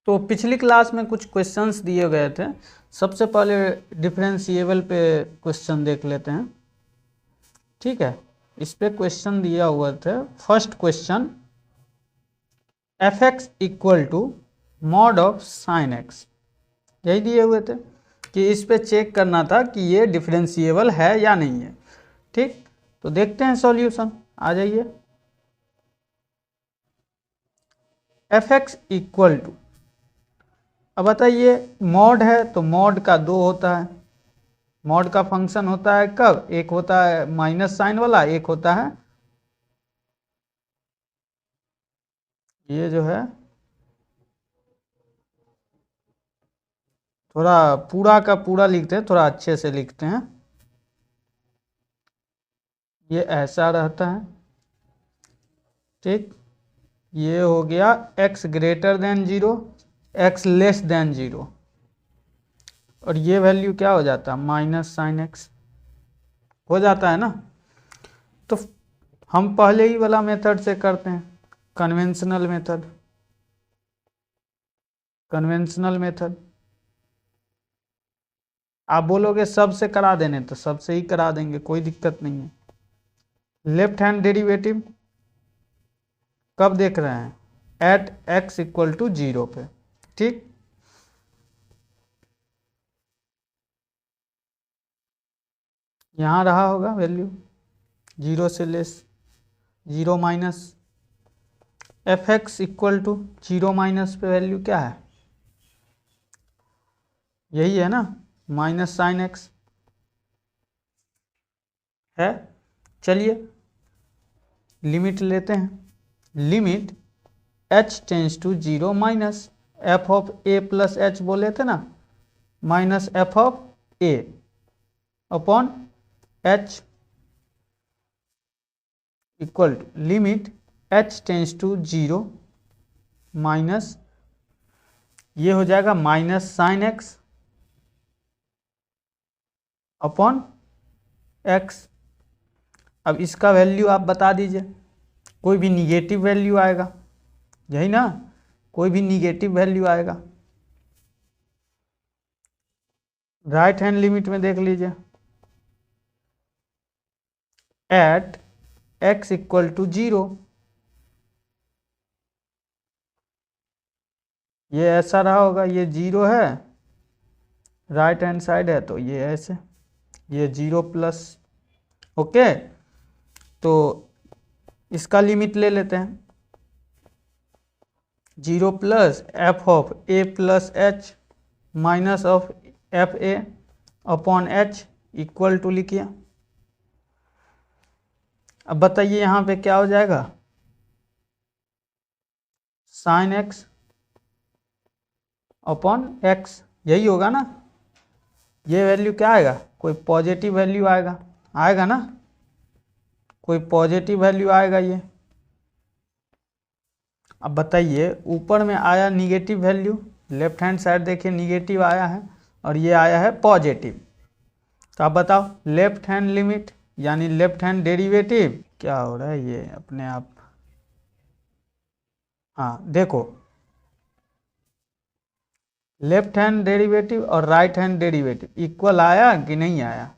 तो पिछली क्लास में कुछ क्वेश्चंस दिए गए थे। सबसे पहले डिफरेंशिएबल पे क्वेश्चन देख लेते हैं। ठीक है, इस पे क्वेश्चन दिया हुआ था। First question, F x equal to mod of sine X, यही दिए हुए थे कि इस पे चेक करना था कि ये डिफरेंशिएबल है या नहीं है। ठीक, तो देखते हैं सॉल्यूशन। आ जाइए। एफ एक्स इक्वल टू, अब बताइए मॉड है तो मॉड का दो होता है। मॉड का फंक्शन होता है कब, एक होता है माइनस साइन वाला, एक होता है ये जो है, थोड़ा पूरा का पूरा लिखते हैं, थोड़ा अच्छे से लिखते हैं। ये ऐसा रहता है। ठीक, ये हो गया x greater than 0, x less than 0, और ये वैल्यू क्या हो जाता है, माइनस साइन एक्स हो जाता है ना। तो हम पहले ही वाला मेथड से करते हैं, कन्वेंशनल मेथड। कन्वेंशनल मेथड आप बोलोगे सबसे करा देने, तो सबसे ही करा देंगे, कोई दिक्कत नहीं है। लेफ्ट हैंड डेरिवेटिव कब देख रहे हैं, एट x इक्वल टू 0 पे। ठीक, यहाँ रहा होगा वैल्यू 0 से less, 0 minus, F x equal to 0 minus पे वैल्यू क्या है, यही है ना, माइनस साइन एक्स है। चलिए लिमिट लेते हैं। Limit h tends to 0 minus F of A plus H बोले थे ना, minus F of A upon H equal to limit h tends to 0 minus, ये हो जाएगा minus sine X upon X. अब इसका वैल्यू आप बता दीजिए, कोई भी निगेटिव वैल्यू आएगा, यही ना, कोई भी निगेटिव वैल्यू आएगा। राइट हैंड लिमिट में देख लीजिए, एट x इक्वल टू 0, ये ऐसा रहा होगा, ये 0 है, राइट हैंड साइड है तो ये ऐसे, ये 0 प्लस। ओके, तो इसका लिमिट ले लेते हैं, 0 plus F of A plus H minus of F A upon H equal to लिखिए। अब बताइए यहाँ पे क्या हो जाएगा, साइन एक्स अपॉन एक्स, यही होगा ना। ये वैल्यू क्या आएगा, कोई पॉजिटिव वैल्यू आएगा, आएगा ना, कोई पॉजिटिव वैल्यू आएगा ये। अब बताइए ऊपर में आया negative value, left hand side देखिए निगेटिव आया है और ये आया है पॉजिटिव, तो आप बताओ लेफ्ट हैंड लिमिट यानी लेफ्ट हैंड डेरिवेटिव क्या हो रहा है, ये अपने आप, हाँ देखो, लेफ्ट हैंड डेरिवेटिव और राइट हैंड डेरिवेटिव इक्वल आया कि नहीं आया।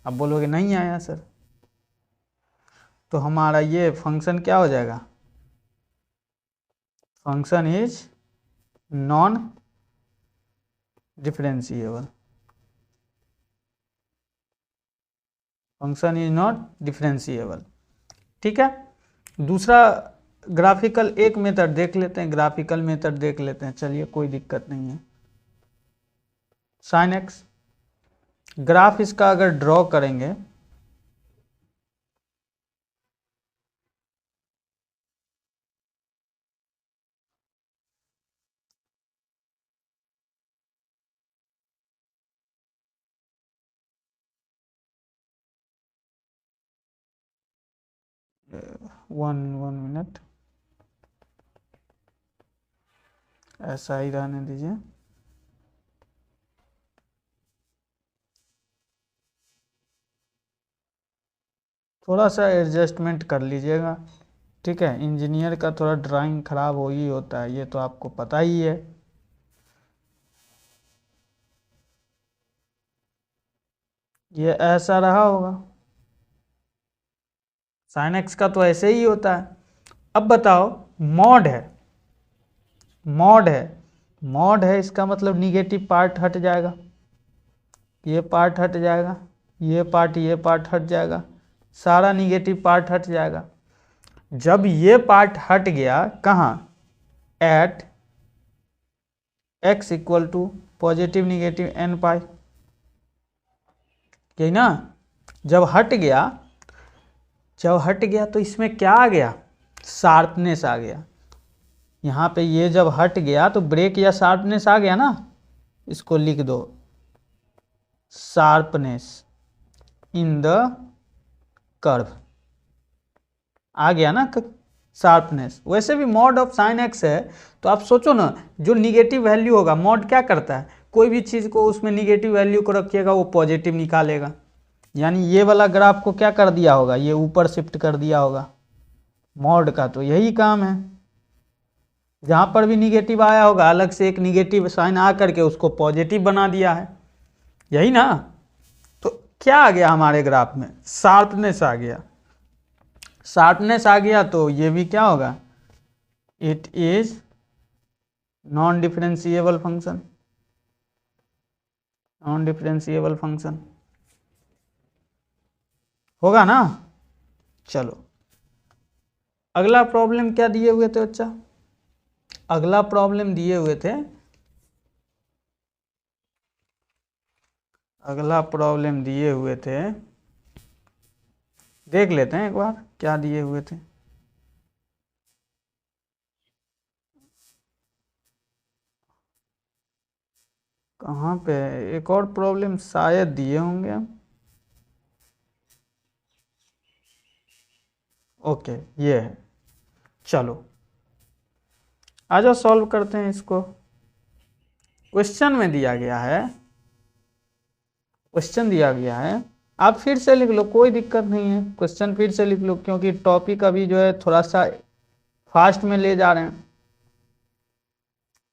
अब बोलोगे नहीं आया सर, तो हमारा ये फंक्शन क्या हो जाएगा, function is non differentiable, function is not differentiable. ठीक है, दूसरा ग्राफिकल एक मेथड देख लेते हैं, ग्राफिकल मेथड देख लेते हैं, चलिए कोई दिक्कत नहीं है। साइन एक्स ग्राफ इसका अगर ड्रॉ करेंगे, वन मिनट, ऐसा ही रहने दीजिए। थोड़ा सा एडजस्टमेंट कर लीजिएगा, ठीक है, इंजीनियर का थोड़ा ड्राइंग खराब हो ही होता है, ये तो आपको पता ही है। ये ऐसा रहा होगा, साइन एक्स का तो ऐसे ही होता है। अब बताओ मॉड है, मॉड है, मॉड है, इसका मतलब निगेटिव पार्ट हट जाएगा, ये पार्ट हट जाएगा, ये पार्ट हट जाएगा, सारा निगेटिव पार्ट हट जाएगा। जब ये पार्ट हट गया कहाँ, at x equal to positive negative n pi, यही ना। जब हट गया, जब हट गया तो इसमें क्या आ गया, शार्पनेस आ गया। यहाँ पे ये जब हट गया तो ब्रेक या शार्पनेस आ गया ना, इसको लिख दो, शार्पनेस इन द कर्व आ गया ना, शार्पनेस। वैसे भी मॉड ऑफ साइन एक्स है, तो आप सोचो ना, जो निगेटिव वैल्यू होगा, मॉड क्या करता है, कोई भी चीज़ को उसमें निगेटिव वैल्यू को रखिएगा वो पॉजिटिव निकालेगा। यानी ये वाला ग्राफ को क्या कर दिया होगा, ये ऊपर शिफ्ट कर दिया होगा। मॉड का तो यही काम है, जहाँ पर भी निगेटिव आया होगा अलग से एक निगेटिव साइन आ करके उसको पॉजिटिव बना दिया है, यही ना। तो क्या आ गया हमारे ग्राफ में, शार्पनेस आ गया। शार्पनेस आ गया तो ये भी क्या होगा, it is non differentiable function, non differentiable function होगा ना। चलो अगला प्रॉब्लम क्या दिए हुए थे बच्चा, अगला प्रॉब्लम दिए हुए थे, अगला प्रॉब्लम दिए हुए थे, देख लेते हैं एक बार क्या दिए हुए थे। कहाँ पे, एक और प्रॉब्लम शायद दिए होंगे। ओके ये है, चलो आ जाओ सॉल्व करते हैं इसको। क्वेश्चन में दिया गया है, क्वेश्चन दिया गया है, आप फिर से लिख लो, कोई दिक्कत नहीं है, क्वेश्चन फिर से लिख लो, क्योंकि टॉपिक अभी जो है थोड़ा सा फास्ट में ले जा रहे हैं।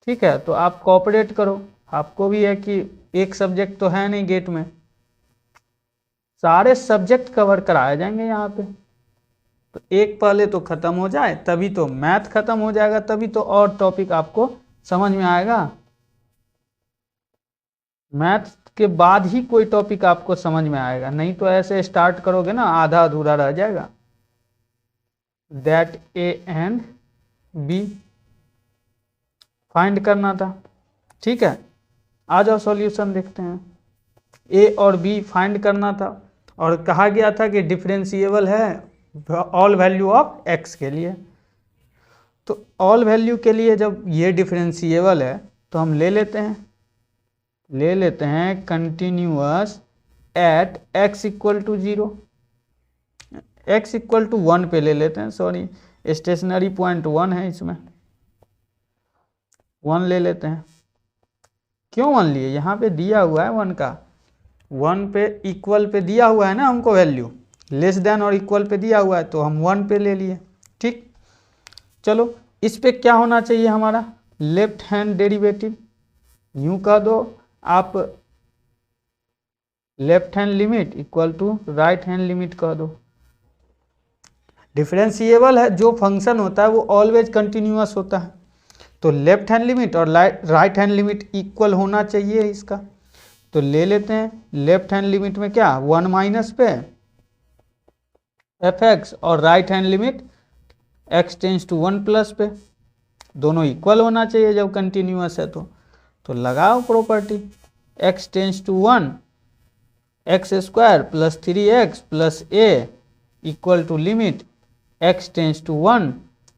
ठीक है, तो आप कोऑपरेट करो, आपको भी है कि एक सब्जेक्ट तो है नहीं गेट में, सारे सब्जेक्ट कवर कराए जाएंगे यहाँ पे। तो एक पहले तो खत्म हो जाए, तभी तो मैथ खत्म हो जाएगा, तभी तो और टॉपिक आपको समझ में आएगा। मैथ के बाद ही कोई टॉपिक आपको समझ में आएगा, नहीं तो ऐसे स्टार्ट करोगे ना आधा अधूरा रह जाएगा। That A and B find करना था। ठीक है, आ जाओ सॉल्यूशन देखते हैं। ए और बी फाइंड करना था, और कहा गया था कि डिफरेंशिएबल है ऑल वैल्यू ऑफ एक्स के लिए। तो ऑल वैल्यू के लिए जब ये डिफरेंशिएबल है तो हम ले लेते हैं continuous at X equal to 0, X equal to 1 पे ले लेते हैं, सॉरी स्टेशनरी पॉइंट 1 है, इसमें 1 ले लेते हैं। क्यों 1 लिए, यहाँ पे दिया हुआ है 1 का, 1 पे इक्वल पे दिया हुआ है ना हमको वैल्यू, लेस देन और इक्वल पे दिया हुआ है तो हम 1 पे ले लिए। ठीक, चलो इस पे क्या होना चाहिए हमारा, लेफ्ट हैंड डेरिवेटिव, यूं कह दो आप, left hand limit equal to right hand limit कह दो। डिफरेंशिएबल है, जो फंक्शन होता है वो ऑलवेज कंटिन्यूअस होता है, तो लेफ्ट हैंड लिमिट और राइट हैंड लिमिट इक्वल होना चाहिए इसका। तो ले लेते हैं, लेफ्ट हैंड लिमिट में क्या 1 माइनस पे एफ एक्स, और right hand limit x tends to 1 plus पे, दोनों इक्वल होना चाहिए जब कंटिन्यूअस है तो लगाओ property, x tends to 1 X square plus 3x plus a equal to limit x tends to 1,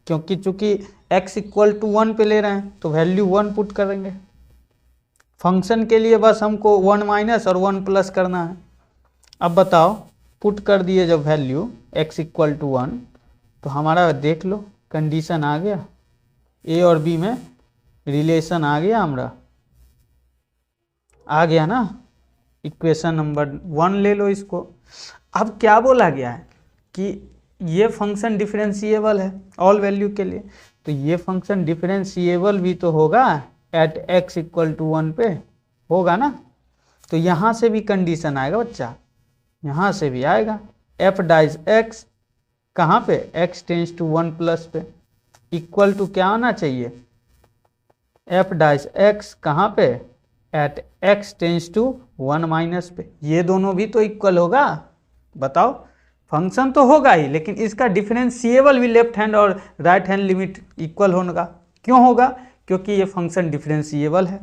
क्योंकि चूंकि x इक्वल टू 1 पे ले रहे हैं तो वैल्यू 1 पुट करेंगे। फंक्शन के लिए बस हमको 1 माइनस और 1 प्लस करना है। अब बताओ, पुट कर दिए जब वैल्यू x इक्वल टू 1, तो हमारा देख लो कंडीशन आ गया, a और b में रिलेशन आ गया, हमारा आ गया ना। इक्वेशन नंबर 1 ले लो इसको। अब क्या बोला गया है कि ये फंक्शन डिफरेंशिएबल है ऑल वैल्यू के लिए, तो ये फंक्शन डिफरेंशिएबल भी तो होगा एट x इक्वल टू 1 पे, होगा ना। तो यहाँ से भी कंडीशन आएगा बच्चा, यहाँ से भी आएगा एफ डाइज एक्स कहाँ पे, x टेंस टू 1 प्लस पे, इक्वल टू क्या आना चाहिए, एफ डाइज एक्स कहाँ पे, at x tends to 1 minus पे। ये दोनों भी तो इक्वल होगा, बताओ। फंक्शन तो होगा ही, लेकिन इसका डिफरेंशिएबल भी लेफ्ट हैंड और राइट हैंड लिमिट इक्वल होगा। क्यों होगा, क्योंकि ये फंक्शन डिफरेंशिएबल है।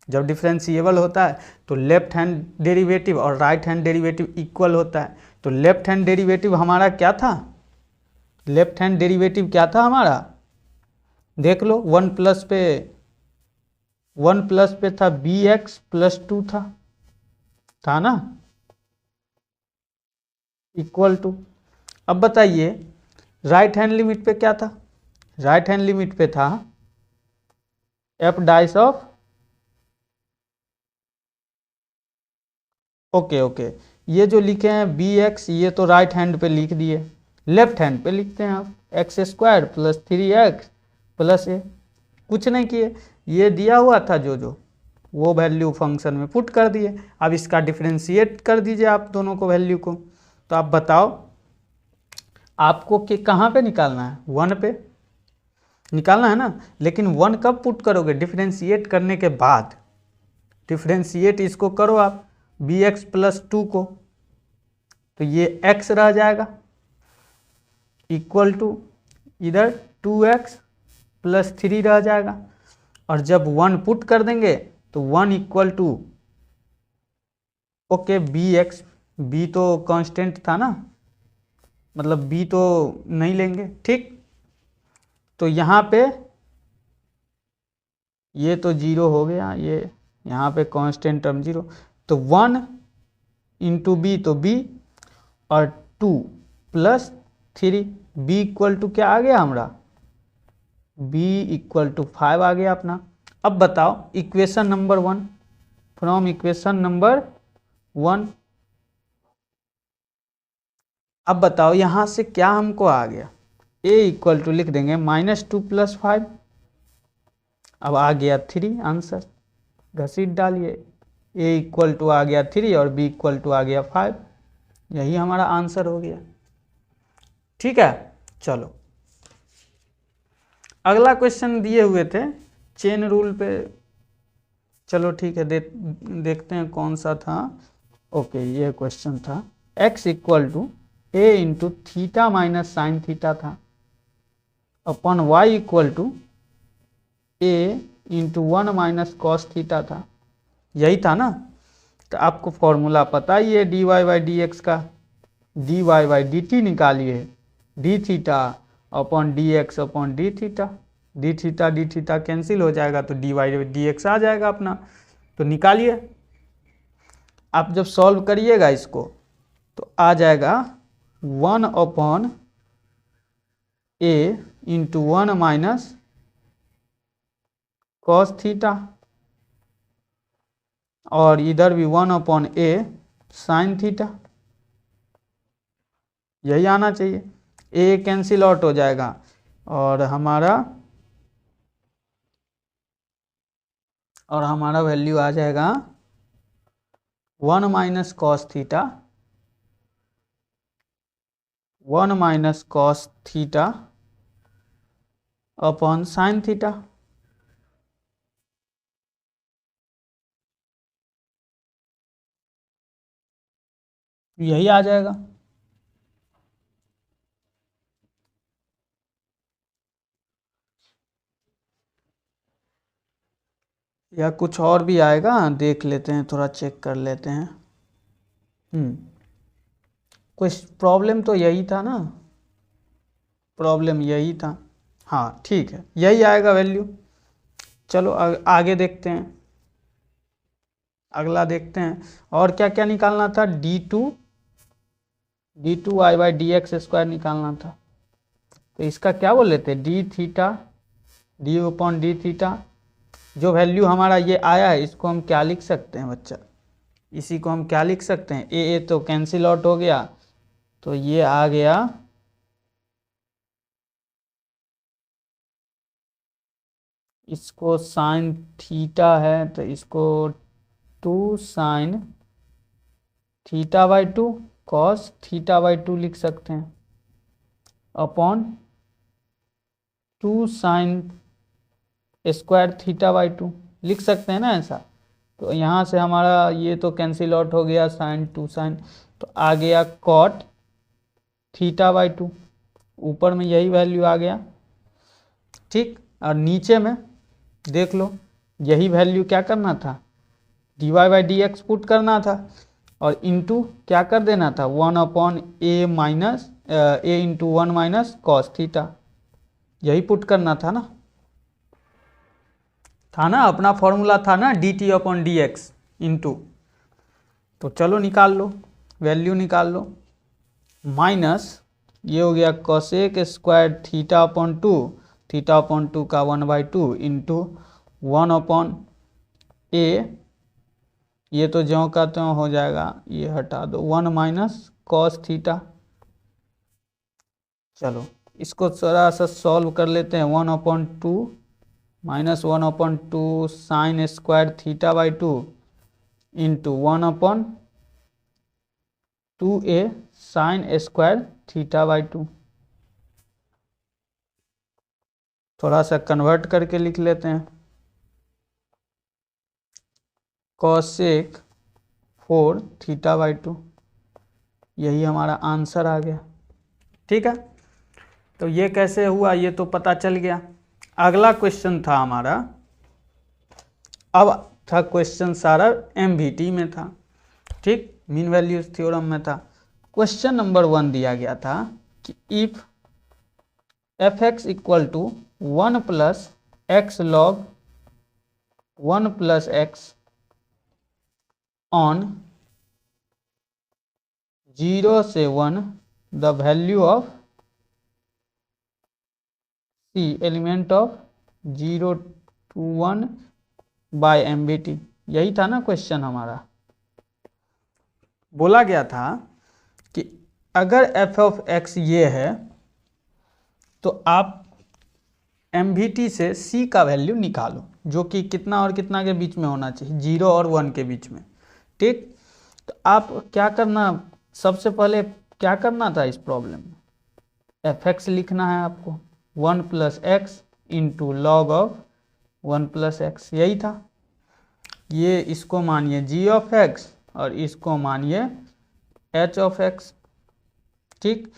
जब डिफरेंशिएबल होता है तो लेफ्ट हैंड डेरिवेटिव और राइट हैंड डेरिवेटिव इक्वल होता है। तो लेफ्ट हैंड डेरिवेटिव हमारा क्या था, लेफ्ट हैंड डेरिवेटिव क्या था हमारा, देख लो, 1 प्लस पे था bx+2 था ना, इक्वल टू। अब बताइए राइट हैंड लिमिट पे क्या था, राइट हैंड लिमिट पे था एफ डाइस ऑफ, ओके, ये जो लिखे हैं bx ये तो राइट हैंड पे लिख दिए, लेफ्ट हैंड पे लिखते हैं आप x² + 3x + a, कुछ नहीं किए, ये दिया हुआ था जो वो वैल्यू फंक्शन में पुट कर दिए। अब इसका डिफरेंशिएट कर दीजिए आप दोनों को वैल्यू को। तो आप बताओ आपको कि कहाँ पे निकालना है, 1 पे निकालना है ना, लेकिन 1 कब पुट करोगे, डिफरेंशिएट करने के बाद। डिफरेंशिएट इसको करो आप bx+2 को, तो ये x रह जाएगा इक्वल टू इधर 2x + 3 रह जाएगा। और जब 1 पुट कर देंगे तो 1 equal to, okay, bx, b तो कांस्टेंट था ना, मतलब b तो नहीं लेंगे, ठीक। तो यहाँ पे ये तो 0 हो गया, ये यहाँ पे कांस्टेंट टर्म 0, तो 1 इंटू बी तो b और 2 + 3, b इक्वल टू क्या आ गया हमारा, b इक्वल टू 5 आ गया अपना। अब बताओ equation number 1, from equation number 1, अब बताओ यहाँ से क्या हमको आ गया, a इक्वल टू लिख देंगे -2 + 5, अब आ गया 3 आंसर, घसीट डालिए, a इक्वल टू आ गया 3 और b इक्वल टू आ गया 5, यही हमारा आंसर हो गया। ठीक है, चलो अगला क्वेश्चन दिए हुए थे चेन रूल पे, चलो ठीक है, देखते हैं कौन सा था। ओके, ये क्वेश्चन था x equal to a into theta minus sine theta था, upon y equal to a into 1 minus cos theta था, यही था ना। तो आपको फॉर्मूला पता ही है dy/dx का, dy/dt निकालिए, d theta upon dx upon d theta, d theta cancel हो जाएगा तो dy/dx आ जाएगा अपना। तो निकालिए, आप जब सॉल्व करिएगा इसको तो आ जाएगा 1/a into 1 minus cos theta, और इधर भी 1/a साइन थीटा, यही आना चाहिए, a कैंसिल आउट हो जाएगा और हमारा वैल्यू आ जाएगा 1 minus cos theta, 1 minus cos theta upon sine theta, यही आ जाएगा। या कुछ और भी आएगा, देख लेते हैं, थोड़ा चेक कर लेते हैं। कोई प्रॉब्लम तो यही था ना, प्रॉब्लम यही था, हाँ ठीक है, यही आएगा वैल्यू। चलो आगे देखते हैं, अगला देखते हैं, और क्या क्या निकालना था, d2y/dx² निकालना था। तो इसका क्या बोल लेते हैं, d थीटा d/d थीटा, जो वैल्यू हमारा ये आया है इसको हम क्या लिख सकते हैं बच्चा, इसी को हम क्या लिख सकते हैं, ए तो कैंसिल आउट हो गया, तो ये आ गया इसको साइन थीटा है तो इसको 2 sine theta by two cos theta by two लिख सकते हैं upon 2 sine square theta by two लिख सकते हैं ना ऐसा। तो यहाँ से हमारा ये तो कैंसिल आउट हो गया, साइन 2 साइन, तो आ गया कॉट थीटा बाई टू, ऊपर में यही वैल्यू आ गया। ठीक, और नीचे में देख लो यही वैल्यू क्या करना था, dy by D x put करना था और इनटू क्या कर देना था 1 अपॉन ए माइनस ए इंटू 1 माइनस कॉस थीटा, यही पुट करना था ना अपना फॉर्मूला था ना D T upon D x into. तो चलो निकाल लो, वैल्यू निकाल लो, माइनस ये हो गया cosec square theta upon two, theta upon two का 1/2 इंटू 1 अपॉन ए, ये तो ज्यों का त्यों हो जाएगा, ये हटा दो, 1 माइनस कॉस थीटा। चलो इसको थोड़ा सा सॉल्व कर लेते हैं, 1 upon two minus 1 upon two sine square theta by two into 1 upon 2a sine square theta by two. थोड़ा सा कन्वर्ट करके लिख लेते हैं, कॉसेक 4 थीटा बाई टू, यही हमारा आंसर आ गया। ठीक है, तो ये कैसे हुआ ये तो पता चल गया। अगला क्वेश्चन था हमारा, अब था क्वेश्चन सारा एमवीटी में था, ठीक, मीन वैल्यूज थ्योरम में था। क्वेश्चन नंबर 1 दिया गया था कि if F x equal to 1 plus x log 1 plus x on 0 से 1 the value of c element of 0 to 1 by MVT, यही था ना क्वेश्चन हमारा। बोला गया था कि अगर एफ ऑफ एक्स ये है तो आप एमवीटी से सी का वैल्यू निकालो, जो कि कितना और कितना के बीच में होना चाहिए, 0 और 1 के बीच में। ठीक, तो आप क्या करना, सबसे पहले क्या करना था इस प्रॉब्लम में, एफ एक्स लिखना है आपको, 1 plus x into log of 1 plus x, यही था। ये इसको मानिए जी ऑफ एक्स और इसको मानिए एच ऑफ एक्स। ठीक,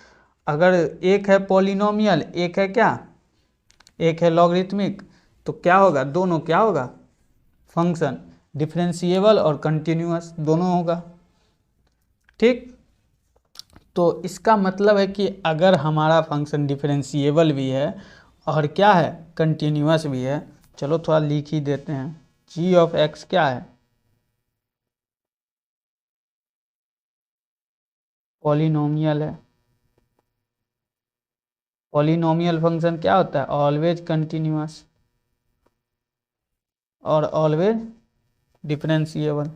अगर एक है पॉलिनोमियल, एक है क्या, एक है लॉगरिथमिक, तो क्या होगा, दोनों क्या होगा, फंक्शन डिफरेंशिएबल और कंटिन्यूअस दोनों होगा। ठीक, तो इसका मतलब है कि अगर हमारा फंक्शन डिफरेंशिएबल भी है और क्या है, कंटिन्यूअस भी है, चलो थोड़ा लिख ही देते हैं, जी ऑफ एक्स क्या है, पॉलिनोमियल है। पॉलिनोमियल फंक्शन क्या होता है, ऑलवेज कंटिन्यूअस और ऑलवेज डिफरेंशिएबल।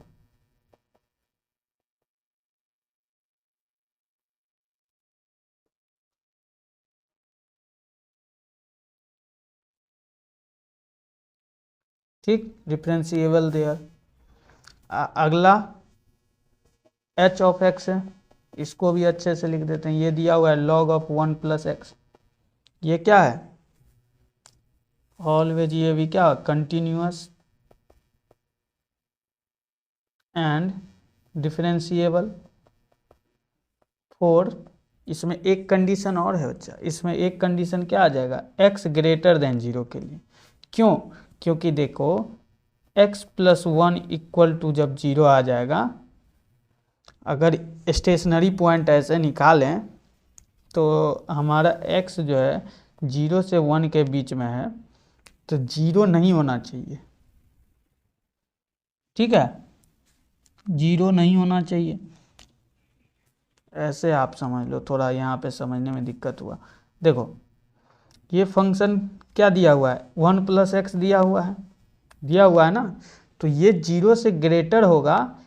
ठीक, डिफरेंशिएबल देयर। अगला एच ऑफ एक्स है, इसको भी अच्छे से लिख देते हैं, ये दिया हुआ है लॉग ऑफ 1 प्लस एक्स, ये क्या है, ऑलवेज, ये भी क्या, कंटिन्यूअस एंड डिफरेंशिएबल फॉर, इसमें एक कंडीशन और है बच्चा, इसमें एक कंडीशन क्या आ जाएगा, x ग्रेटर देन 0 के लिए। क्यों, क्योंकि देखो x प्लस 1 इक्वल टू जब 0 आ जाएगा, अगर स्टेशनरी पॉइंट ऐसे निकालें तो हमारा x जो है 0 से 1 के बीच में है, तो 0 नहीं होना चाहिए। ठीक है, 0 नहीं होना चाहिए, ऐसे आप समझ लो, थोड़ा यहाँ पे समझने में दिक्कत हुआ। देखो ये फंक्शन क्या दिया हुआ है, 1 प्लस एक्स दिया हुआ है ना, तो ये 0 से ग्रेटर होगा,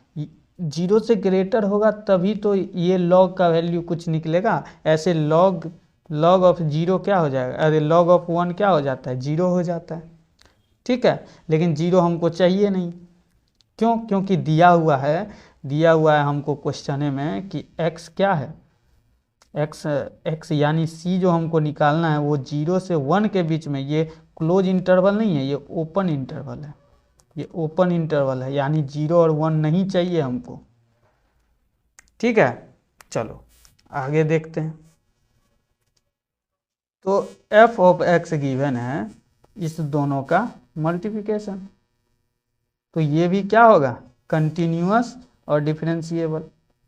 0 से ग्रेटर होगा तभी तो ये लॉग का वैल्यू कुछ निकलेगा। ऐसे लॉग ऑफ 0 क्या हो जाएगा, अरे लॉग ऑफ 1 क्या हो जाता है, 0 हो जाता है। ठीक है, लेकिन 0 हमको चाहिए नहीं, क्यों, क्योंकि दिया हुआ है दिया हुआ है हमको क्वेश्चन में कि x क्या है, x यानी c जो हमको निकालना है वो 0 से 1 के बीच में, ये क्लोज इंटरवल नहीं है, ये ओपन इंटरवल है, ये ओपन इंटरवल है, यानी 0 और 1 नहीं चाहिए हमको। ठीक है, चलो आगे देखते हैं। तो f ऑफ x गिवन है, इस दोनों का मल्टीप्लिकेशन, तो ये भी क्या होगा, कंटिन्यूअस और डिफरेंशिएबल।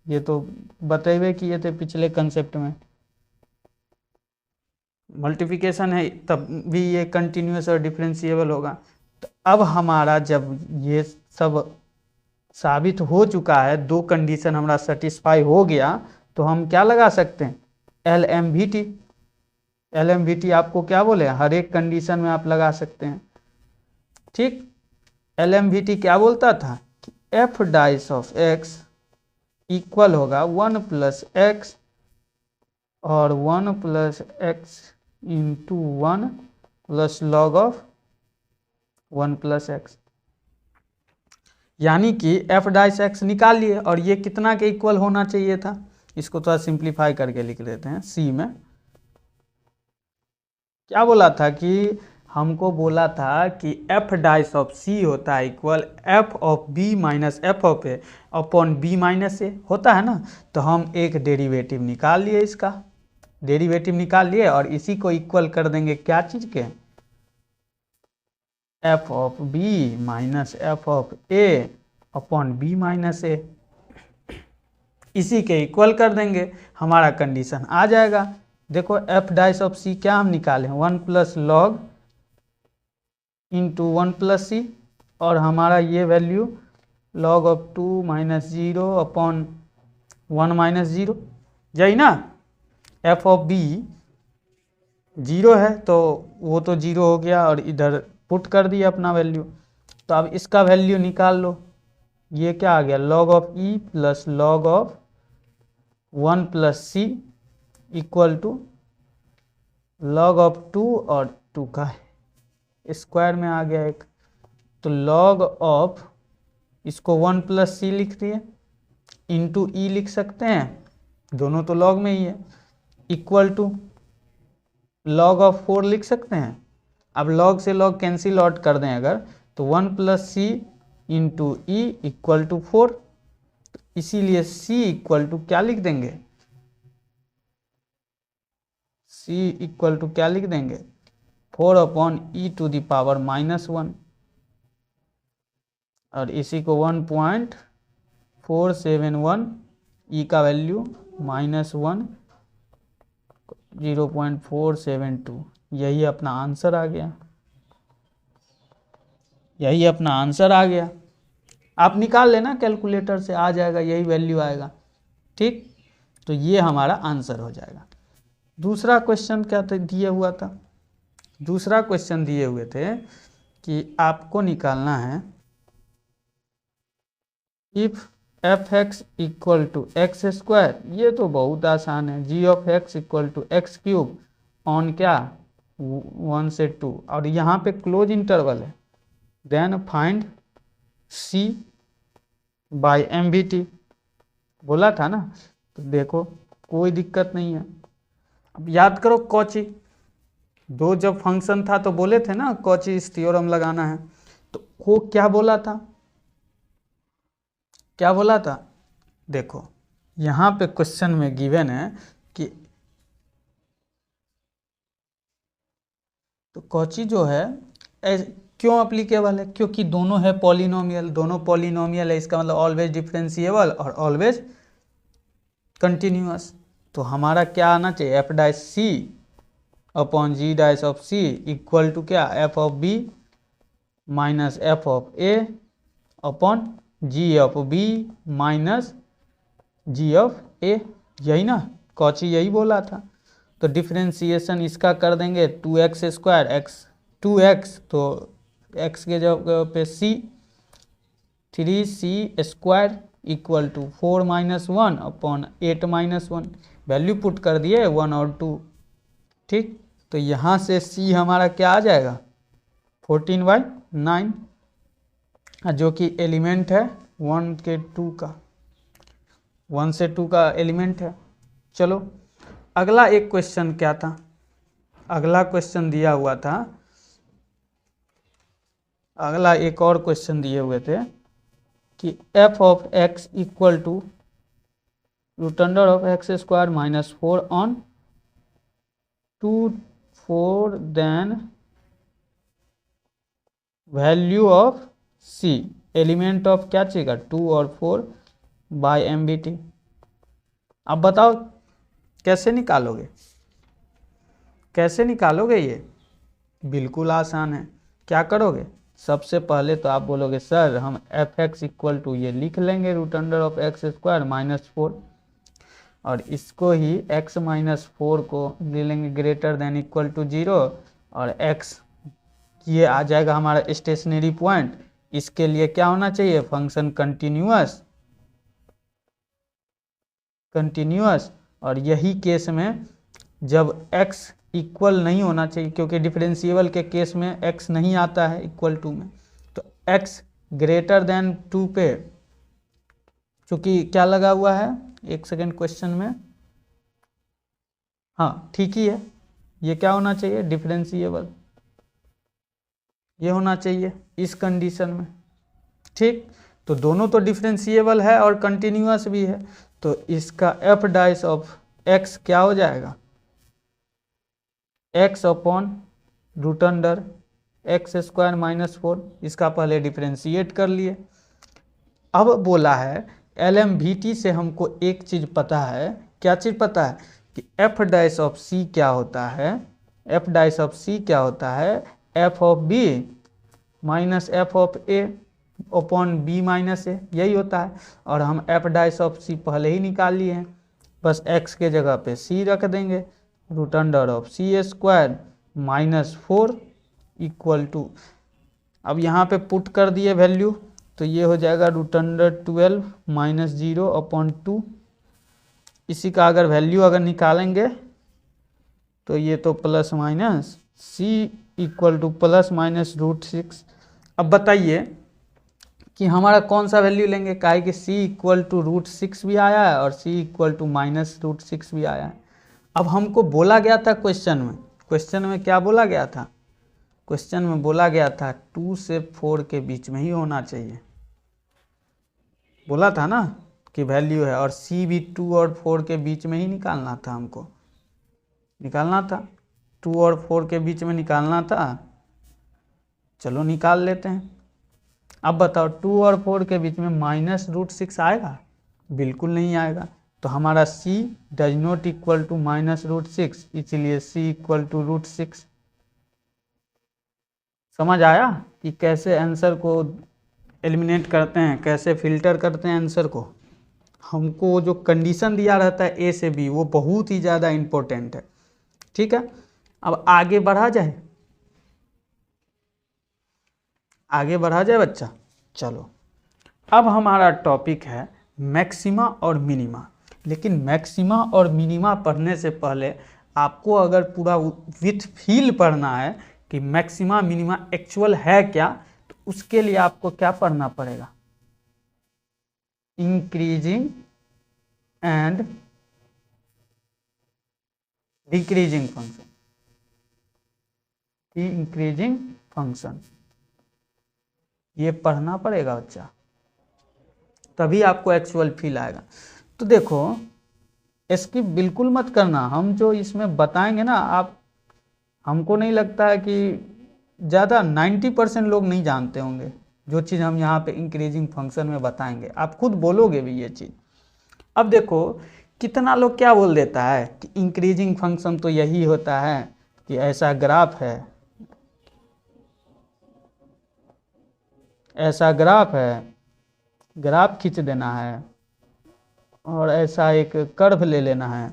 ये तो बतेबे किए थे पिछले कंसेप्ट में, मल्टीप्लिकेशन है तब भी ये कंटिन्यूअस और डिफरेंशिएबल होगा। तो अब हमारा जब ये सब साबित हो चुका है, दो कंडीशन हमारा सेटिस्फाई हो गया, तो हम क्या लगा सकते हैं, LMVT। LMVT आपको क्या बोले, हर एक कंडीशन में आप लगा सकते हैं। ठीक, LMVT क्या बोलता था कि f dice of x equal होगा 1 प्लस एक्स और 1 plus x into 1 plus log of 1 plus x, यानी कि f डाइस x निकाल लिए, और ये कितना के इक्वल होना चाहिए था, इसको थोड़ा सिंप्लीफाई करके लिख लेते हैं। c में क्या बोला था कि हमको बोला था कि f डाइस ऑफ c होता है equal f of b minus f of a upon b minus a होता है ना। तो हम एक डेरिवेटिव निकाल लिए, इसका डेरिवेटिव निकाल लिए और इसी को इक्वल कर देंगे क्या चीज़ के, f of b minus f of a upon b minus a, इसी के इक्वल कर देंगे, हमारा कंडीशन आ जाएगा। देखो f डाइस ऑफ c क्या हम निकाले, 1 प्लस लॉग इंटू 1 प्लस सी, और हमारा ये value log of 2 minus 0 upon 1 minus 0, यही ना। f ऑफ b 0 है तो वो तो 0 हो गया, और इधर पुट कर दिया अपना वैल्यू। तो अब इसका वैल्यू निकाल लो, ये क्या आ गया, log of e plus log of 1 plus C equal to log of 2 और 2 का स्क्वायर में आ गया एक। तो लॉग ऑफ, इसको 1 प्लस सी लिख दिए, इंटू ई लिख सकते हैं, दोनों तो लॉग में ही है, इक्वल टू लॉग ऑफ 4 लिख सकते हैं। अब लॉग से लॉग कैंसिल आउट कर दें अगर, तो 1 plus C into E equal to 4, इसीलिए c इक्वल टू क्या लिख देंगे, c इक्वल टू क्या लिख देंगे, 4 upon E to the power -1, और इसी को 1.471, ई का वैल्यू -1 0.472, यही अपना आंसर आ गया, यही अपना आंसर आ गया। आप निकाल लेना कैलकुलेटर से, आ जाएगा, यही वैल्यू आएगा। ठीक, तो ये हमारा आंसर हो जाएगा। दूसरा क्वेश्चन क्या था दिया हुआ था, दूसरा क्वेश्चन दिए हुए थे कि आपको निकालना है if F x equal to x square, ये तो बहुत आसान है, g of x equal to x cube on क्या 1 से 2, और यहाँ पे क्लोज इंटरवल है, then find c by MVT बोला था ना। तो देखो कोई दिक्कत नहीं है, अब याद करो कॉची, दो जब फंक्शन था तो बोले थे ना कॉचीज थ्योरम लगाना है, तो वो क्या बोला था, क्या बोला था, देखो यहाँ पे क्वेश्चन में गिवन है कि तो कॉची जो है क्यों अप्लीकेबल है, क्योंकि दोनों है पॉलिनोमियल, दोनों पॉलिनोमियल है, इसका मतलब ऑलवेज डिफरेंशिएबल और ऑलवेज कंटिन्यूअस। तो हमारा क्या आना चाहिए, F dash C upon G dash of C equal to क्या, F of B minus F of A upon G of B minus G of A, यही ना, कॉची यही बोला था। तो डिफरेंशिएशन इसका कर देंगे 2x स्क्वायर एक्स 2x, तो x के जगह पे c 3c square equal to 4 minus 1 upon 8 minus 1, value put कर दिए 1 और 2। ठीक, तो यहाँ से c हमारा क्या आ जाएगा 14/9, जो कि एलिमेंट है 1 के 2 का। 1 से 2 का एलिमेंट है। चलो अगला एक क्वेश्चन क्या था, अगला क्वेश्चन दिया हुआ था, अगला एक और क्वेश्चन दिए हुए थे कि f of x equal to root under of X square minus 4 on 2 4 then value of c, element of क्या चाहिएगा 2 और 4 बाय MBT। अब बताओ कैसे निकालोगे, कैसे निकालोगे? ये बिल्कुल आसान है। क्या करोगे? सबसे पहले तो आप बोलोगे सर हम एफ एक्स इक्वल टू ये लिख लेंगे root under of X square minus 4, और इसको ही x माइनस 4 को ले लेंगे ग्रेटर देन इक्वल टू 0, और x ये आ जाएगा हमारा स्टेशनरी पॉइंट। इसके लिए क्या होना चाहिए? Function continuous, continuous. और यही केस में जब x इक्वल नहीं होना चाहिए, क्योंकि डिफरेंशिएबल के केस में x नहीं आता है इक्वल टू में, तो x ग्रेटर देन 2 पे चूंकि क्या लगा हुआ है, एक सेकेंड क्वेश्चन में, हाँ ठीक ही है, ये क्या होना चाहिए डिफरेंशिएबल, ये होना चाहिए इस कंडीशन में। ठीक, तो दोनों तो डिफरेंशिएबल है और कंटिन्यूअस भी है, तो इसका एफ डाइस ऑफ x क्या हो जाएगा? x upon root under X square minus 4, इसका पहले डिफरेंशिएट कर लिए। अब बोला है LMVT से हमको एक चीज़ पता है, क्या चीज़ पता है? कि एफ डाइस ऑफ c क्या होता है, एफ डाइस ऑफ c क्या होता है? F of b minus F of a upon b minus a, यही होता है। और हम एफ डाइस ऑफ c पहले ही निकाल लिए हैं, बस x के जगह पे c रख देंगे, root under of c square minus 4 equal to, अब यहाँ पे पुट कर दिए वैल्यू, तो ये हो जाएगा रूट अंडर 12 माइनस 0 अपॉन 2। इसी का अगर वैल्यू अगर निकालेंगे तो ये तो plus minus c equal to plus minus root 6। अब बताइए कि हमारा कौन सा वैल्यू लेंगे, काहे कि c इक्वल टू रूट 6 भी आया है और c equal to minus root 6 भी आया है। अब हमको बोला गया था क्वेश्चन में क्या बोला गया था? क्वेश्चन में बोला गया था 2 से 4 के बीच में ही होना चाहिए, बोला था ना कि वैल्यू है, और c भी 2 और 4 के बीच में ही निकालना था, हमको निकालना था 2 और 4 के बीच में निकालना था। चलो निकाल लेते हैं। अब बताओ 2 और 4 के बीच में माइनस रूट 6 आएगा? बिल्कुल नहीं आएगा, तो हमारा c does not equal to minus root 6, इसलिए c इक्वल टू रूट 6। समझ आया कि कैसे आंसर को एलिमिनेट करते हैं, कैसे फिल्टर करते हैं आंसर को? हमको जो कंडीशन दिया रहता है ए से बी, वो बहुत ही ज़्यादा इम्पोर्टेंट है। ठीक है, अब आगे बढ़ा जाए, आगे बढ़ा जाए बच्चा। चलो अब हमारा टॉपिक है मैक्सिमा और मिनिमा। लेकिन मैक्सिमा और मिनिमा पढ़ने से पहले आपको अगर पूरा विथ फील पढ़ना है कि मैक्सिमा मिनिमा एक्चुअल है क्या, तो उसके लिए आपको क्या पढ़ना पड़ेगा? Increasing and decreasing function, increasing function, ये पढ़ना पड़ेगा बच्चा, तभी आपको एक्चुअल फील आएगा। तो देखो स्किप बिल्कुल मत करना, हम जो इसमें बताएंगे ना, आप, हमको नहीं लगता है कि ज़्यादा 90% लोग नहीं जानते होंगे जो चीज़ हम यहाँ पे इंक्रीजिंग फंक्शन में बताएंगे, आप खुद बोलोगे भी ये चीज़। अब देखो कितना लोग क्या बोल देता है कि इंक्रीजिंग फंक्शन तो यही होता है कि ऐसा ग्राफ है, ऐसा ग्राफ है, ग्राफ खींच देना है और ऐसा एक कर्व ले लेना है,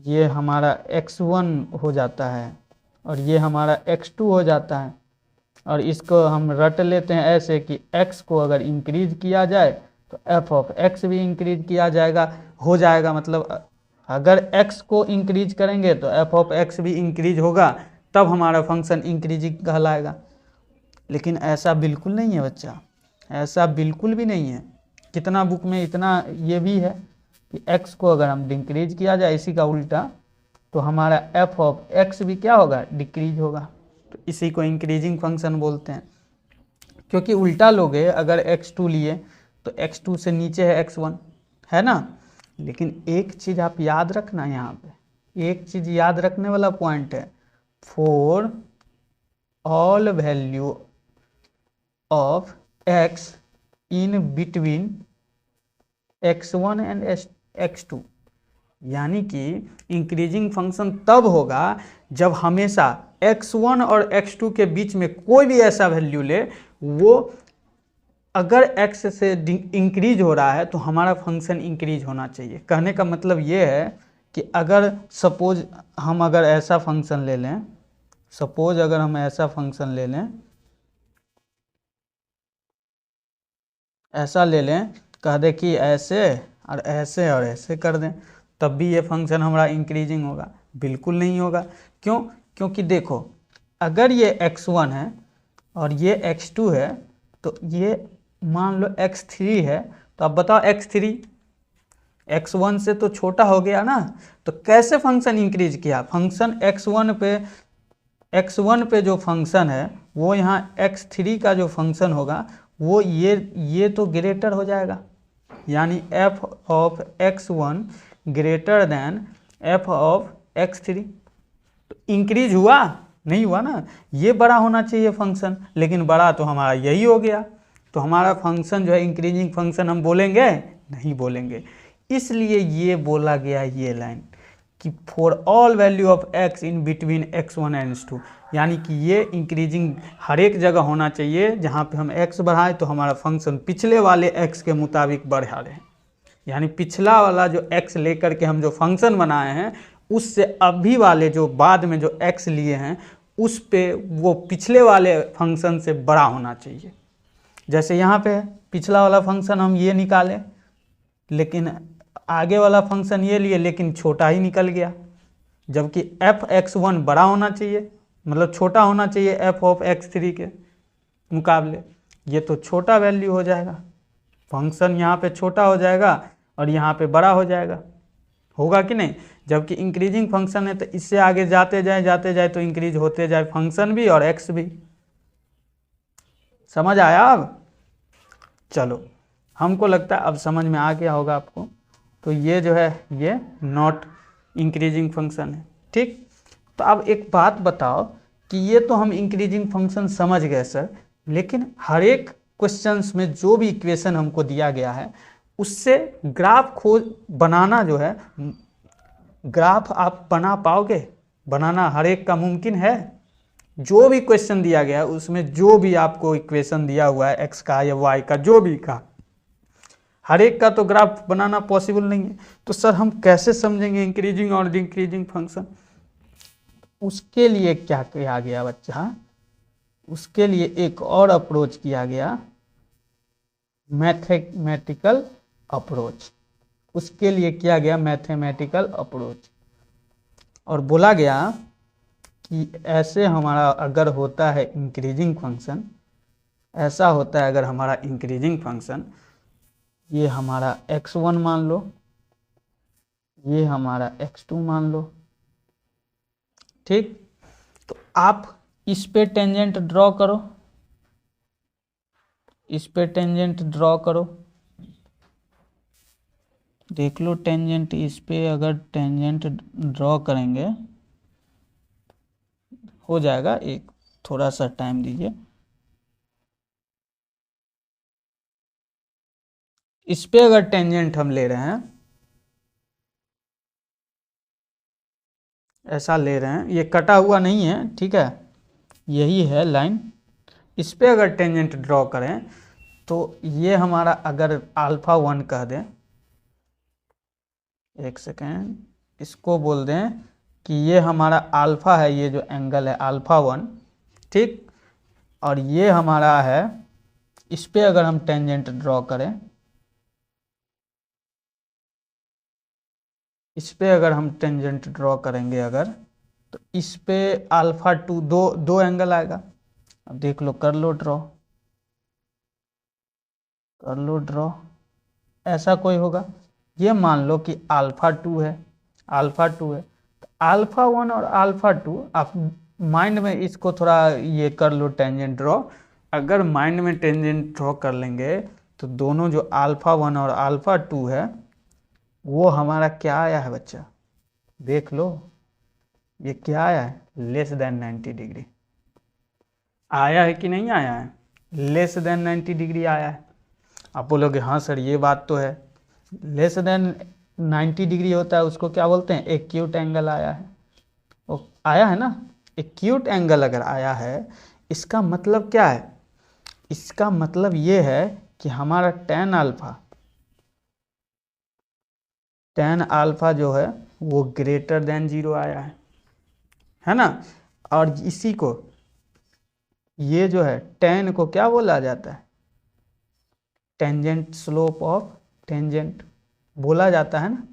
ये हमारा x1 हो जाता है और ये हमारा x2 हो जाता है, और इसको हम रट लेते हैं ऐसे कि x को अगर इंक्रीज किया जाए तो f ऑफ x भी इंक्रीज किया जाएगा, हो जाएगा। मतलब अगर x को इंक्रीज करेंगे तो f ऑफ x भी इंक्रीज होगा, तब हमारा फंक्शन इंक्रीजिंग कहलाएगा। लेकिन ऐसा बिल्कुल नहीं है बच्चा, ऐसा बिल्कुल भी नहीं है। कितना बुक में इतना ये भी है, कि x को अगर हम डिक्रीज किया जाए इसी का उल्टा, तो हमारा f ऑफ x भी क्या होगा, डिक्रीज होगा। तो इसी को इंक्रीजिंग फंक्शन बोलते हैं, क्योंकि उल्टा लोगे अगर x2 लिए तो x2 से नीचे है x1, है ना। लेकिन एक चीज़ आप याद रखना, यहाँ पे एक चीज़ याद रखने वाला पॉइंट है, for all value of x in between x1 and x2, यानी कि इंक्रीजिंग फंक्शन तब होगा जब हमेशा x1 और x2 के बीच में कोई भी ऐसा वैल्यू ले, वो अगर x से इंक्रीज हो रहा है तो हमारा फंक्शन इंक्रीज होना चाहिए। कहने का मतलब ये है कि अगर सपोज हम अगर ऐसा फंक्शन ले लें, सपोज अगर हम ऐसा फंक्शन ले लें, ऐसा ले लें, कह दे कि ऐसे और ऐसे और ऐसे कर दें, तब भी ये फंक्शन हमारा इंक्रीजिंग होगा? बिल्कुल नहीं होगा। क्यों? क्योंकि देखो, अगर ये x1 है और ये x2 है, तो ये मान लो x3 है, तो अब बताओ x3 x1 से तो छोटा हो गया ना, तो कैसे फंक्शन इंक्रीज किया? फंक्शन x1 पे जो फंक्शन है वो यहाँ x3 का जो फंक्शन होगा वो ये तो ग्रेटर हो जाएगा, यानी f of x1 greater than f of x3। तो इंक्रीज हुआ? नहीं हुआ ना। ये बड़ा होना चाहिए फंक्शन, लेकिन बड़ा तो हमारा यही हो गया। तो हमारा फंक्शन जो है इंक्रीजिंग फंक्शन हम बोलेंगे? नहीं बोलेंगे। इसलिए ये बोला गया ये लाइन कि for all value of x in between x1 and x2, यानी कि ये इंक्रीजिंग हर एक जगह होना चाहिए जहाँ पे हम x बढ़ाएं तो हमारा फंक्शन पिछले वाले x के मुताबिक बढ़ा रहे हैं, यानी पिछला वाला जो x लेकर के हम जो फंक्शन बनाए हैं उससे अभी वाले जो बाद में जो x लिए हैं उस पे वो पिछले वाले फंक्शन से बड़ा होना चाहिए। जैसे यहाँ पे पिछला वाला फंक्शन हम ये निकाले, लेकिन आगे वाला फंक्शन ये लिए लेकिन छोटा ही निकल गया, जबकि f(x1) बड़ा होना चाहिए, मतलब छोटा होना चाहिए f ऑफ x3 के मुकाबले। ये तो छोटा वैल्यू हो जाएगा, फंक्शन यहाँ पे छोटा हो जाएगा और यहाँ पे बड़ा हो जाएगा, होगा कि नहीं? जबकि इंक्रीजिंग फंक्शन है तो इससे आगे जाते जाए तो इंक्रीज होते जाए फंक्शन भी और x भी। समझ आया अब? चलो, हमको लगता है अब समझ में आ गया होगा आपको। तो ये जो है ये नॉट इंक्रीजिंग फंक्शन है, ठीक। तो अब एक बात बताओ कि ये तो हम इंक्रीजिंग फंक्शन समझ गए सर, लेकिन हर एक क्वेश्चंस में जो भी इक्वेशन हमको दिया गया है उससे ग्राफ खोज बनाना जो है, ग्राफ आप बना पाओगे? बनाना हर एक का मुमकिन है? जो भी क्वेश्चन दिया गया है उसमें जो भी आपको इक्वेशन दिया हुआ है x का या y का, जो भी का, हर एक का तो ग्राफ बनाना पॉसिबल नहीं है। तो सर हम कैसे समझेंगे इंक्रीजिंग और डिक्रीजिंग फंक्शन? उसके लिए क्या किया गया बच्चा? उसके लिए एक और अप्रोच किया गया, मैथमेटिकल अप्रोच। उसके लिए किया गया मैथमेटिकल अप्रोच, और बोला गया कि ऐसे हमारा अगर होता है इंक्रीजिंग फंक्शन, ऐसा होता है अगर हमारा इंक्रीजिंग फंक्शन, ये हमारा x1 मान लो, ये हमारा x2 मान लो, ठीक। तो आप इस पे टेंजेंट ड्रॉ करो, इस पे टेंजेंट ड्रॉ करो, देख लो टेंजेंट इस पे अगर टेंजेंट ड्रॉ करेंगे हो जाएगा। एक थोड़ा सा टाइम दीजिए। इस पे अगर टेंजेंट हम ले रहे हैं, ऐसा ले रहे हैं, ये कटा हुआ नहीं है, ठीक है, यही है लाइन। इस पे अगर टेंजेंट ड्रॉ करें तो ये हमारा अगर α1 कह दें, एक सेकेंड, इसको बोल दें कि ये हमारा अल्फा है, ये जो एंगल है α1, ठीक। और ये हमारा है, इस पे अगर हम टेंजेंट ड्रॉ करें, इस पे अगर हम टेंजेंट ड्रॉ करेंगे अगर, तो इस पे α2 दो एंगल आएगा। अब देख लो, कर लो ड्रॉ, कर लो ड्रॉ, ऐसा कोई होगा ये मान लो कि अल्फा 2 है, अल्फा 2 है, तो अल्फा 1 और अल्फा 2 आप माइंड में इसको थोड़ा ये कर लो टेंजेंट ड्रॉ। अगर माइंड में टेंजेंट ड्रॉ कर लेंगे तो दोनों जो अल्फा 1 और अल्फा 2 है वो हमारा क्या आया है बच्चा, देख लो, ये क्या आया है, लेस देन 90 डिग्री आया है कि नहीं आया है, लेस देन 90 डिग्री आया है। आप बोलोगे हाँ सर ये बात तो है, लेस देन 90 डिग्री होता है उसको क्या बोलते हैं, एक्यूट एंगल आया है, वो आया है ना। एक्यूट एंगल अगर आया है इसका मतलब क्या है, इसका मतलब ये है कि हमारा tan अल्फा जो है वो ग्रेटर देन 0 आया है ना। और इसी को ये जो है tan को क्या बोला जाता है, टेंजेंट स्लोप ऑफ टेंजेंट बोला जाता है ना।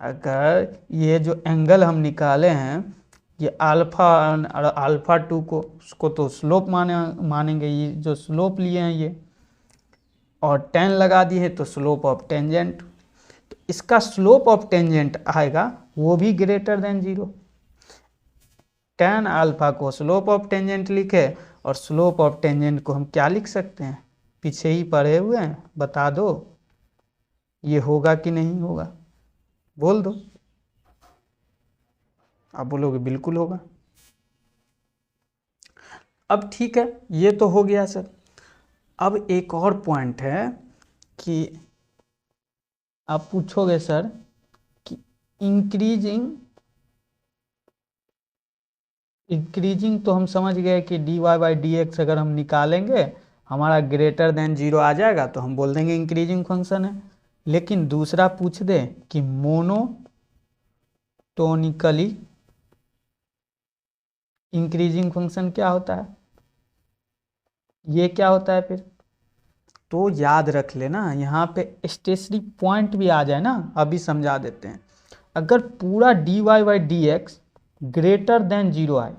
अगर ये जो एंगल हम निकाले हैं ये अल्फा और अल्फा 2 को, उसको तो स्लोप मानेंगे, ये जो स्लोप लिए हैं ये, और tan लगा दिए तो स्लोप ऑफ टेंजेंट, तो इसका स्लोप ऑफ टेंजेंट आएगा वो भी ग्रेटर देन 0। tan अल्फा को स्लोप ऑफ टेंजेंट लिखे और स्लोप ऑफ टेंजेंट को हम क्या लिख सकते हैं, पीछे ही पढ़े हुए हैं, बता दो ये होगा कि नहीं होगा, बोल दो। आप बोलोगे बिल्कुल होगा। अब ठीक है ये तो हो गया सर। अब एक और पॉइंट है कि आप पूछोगे सर कि इंक्रीजिंग तो हम समझ गए कि dy बाई डी एक्स अगर हम निकालेंगे हमारा ग्रेटर देन 0 आ जाएगा तो हम बोल देंगे इंक्रीजिंग फंक्शन है। लेकिन दूसरा पूछ दे कि मोनोटोनिकली इंक्रीजिंग फंक्शन क्या होता है, ये क्या होता है फिर, तो याद रख लेना यहाँ पे स्टेशनरी पॉइंट भी आ जाए ना, अभी समझा देते हैं। अगर पूरा dy by D X greater than 0 आए,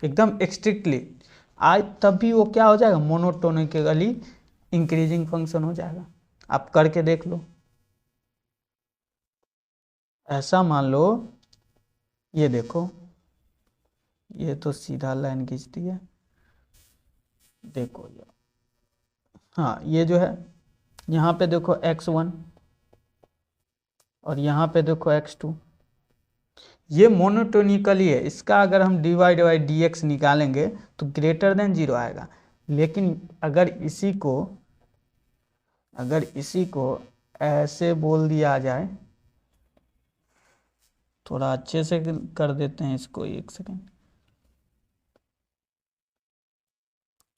एकदम स्ट्रिक्टली आए, तभी वो क्या हो जाएगा, मोनोटोनिकली इंक्रीजिंग फंक्शन हो जाएगा। आप करके देख लो। ऐसा मान लो ये देखो, ये तो सीधा लाइन खींचती है, देखो ये, हाँ ये जो है यहाँ पे देखो x1 और यहाँ पे देखो x2, ये मोनोटोनिकली है। इसका अगर हम डिवाइड बाई डी एक्स निकालेंगे तो ग्रेटर देन 0 आएगा। लेकिन अगर इसी को ऐसे बोल दिया जाए, थोड़ा अच्छे से कर देते हैं इसको, एक सेकेंड,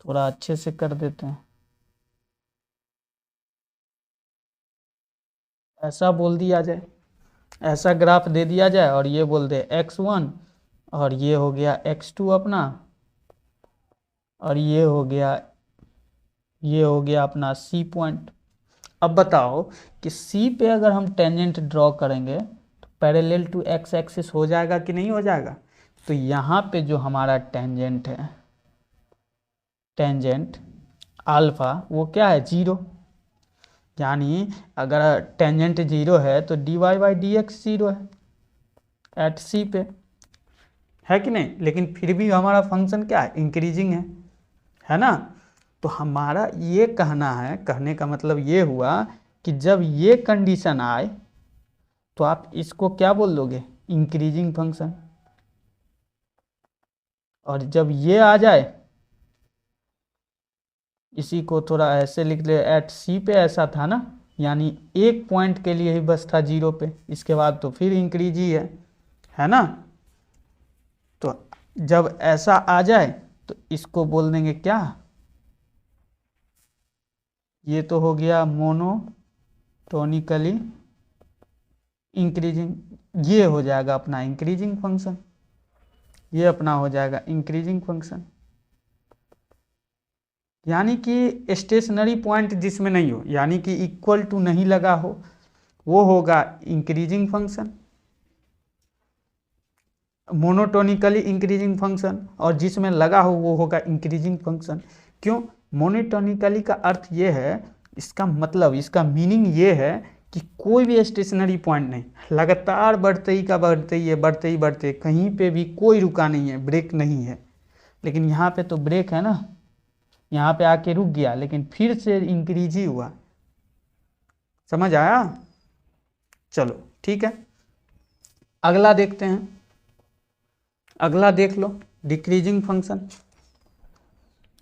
थोड़ा अच्छे से कर देते हैं, ऐसा बोल दिया जाए, ऐसा ग्राफ दे दिया जाए और ये बोल दे x1 और ये हो गया x2 अपना, और ये हो गया अपना C पॉइंट। अब बताओ कि C पे अगर हम टेंजेंट ड्रॉ करेंगे तो पैरेलल टू x एक्सिस हो जाएगा कि नहीं हो जाएगा। तो यहाँ पे जो हमारा टेंजेंट है, टेंजेंट अल्फा, वो क्या है, 0। यानी अगर टेंजेंट 0 है तो dy बाई डी एक्स 0 है एट C पे, है कि नहीं। लेकिन फिर भी हमारा फंक्शन क्या है, इंक्रीजिंग है ना। तो हमारा ये कहना है, कहने का मतलब ये हुआ कि जब ये कंडीशन आए तो आप इसको क्या बोल दोगे, इंक्रीजिंग फंक्शन। और जब ये आ जाए, इसी को थोड़ा ऐसे लिख ले, एट C पे ऐसा था ना, यानी एक पॉइंट के लिए ही बस था 0 पे, इसके बाद तो फिर इंक्रीज ही है ना। तो जब ऐसा आ जाए तो इसको बोल देंगे क्या, ये तो हो गया मोनोटोनिकली इंक्रीजिंग, ये हो जाएगा अपना इंक्रीजिंग फंक्शन, ये अपना हो जाएगा इंक्रीजिंग फंक्शन। यानी कि स्टेशनरी पॉइंट जिसमें नहीं हो, यानी कि इक्वल टू नहीं लगा हो, वो होगा increasing function, monotonically increasing function, और जिसमें लगा हो वो होगा इंक्रीजिंग फंक्शन। क्यों, मोनोटोनिकली का अर्थ ये है, इसका मतलब, इसका मीनिंग ये है कि कोई भी स्टेशनरी पॉइंट नहीं, लगातार बढ़ते ही का बढ़ते ही है, बढ़ते ही बढ़ते, कहीं पे भी कोई रुका नहीं है, ब्रेक नहीं है। लेकिन यहाँ पे तो ब्रेक है ना, यहाँ पे आके रुक गया, लेकिन फिर से इंक्रीज ही हुआ। समझ आया? चलो ठीक है, अगला देखते हैं। अगला देख लो, डिक्रीजिंग फंक्शन।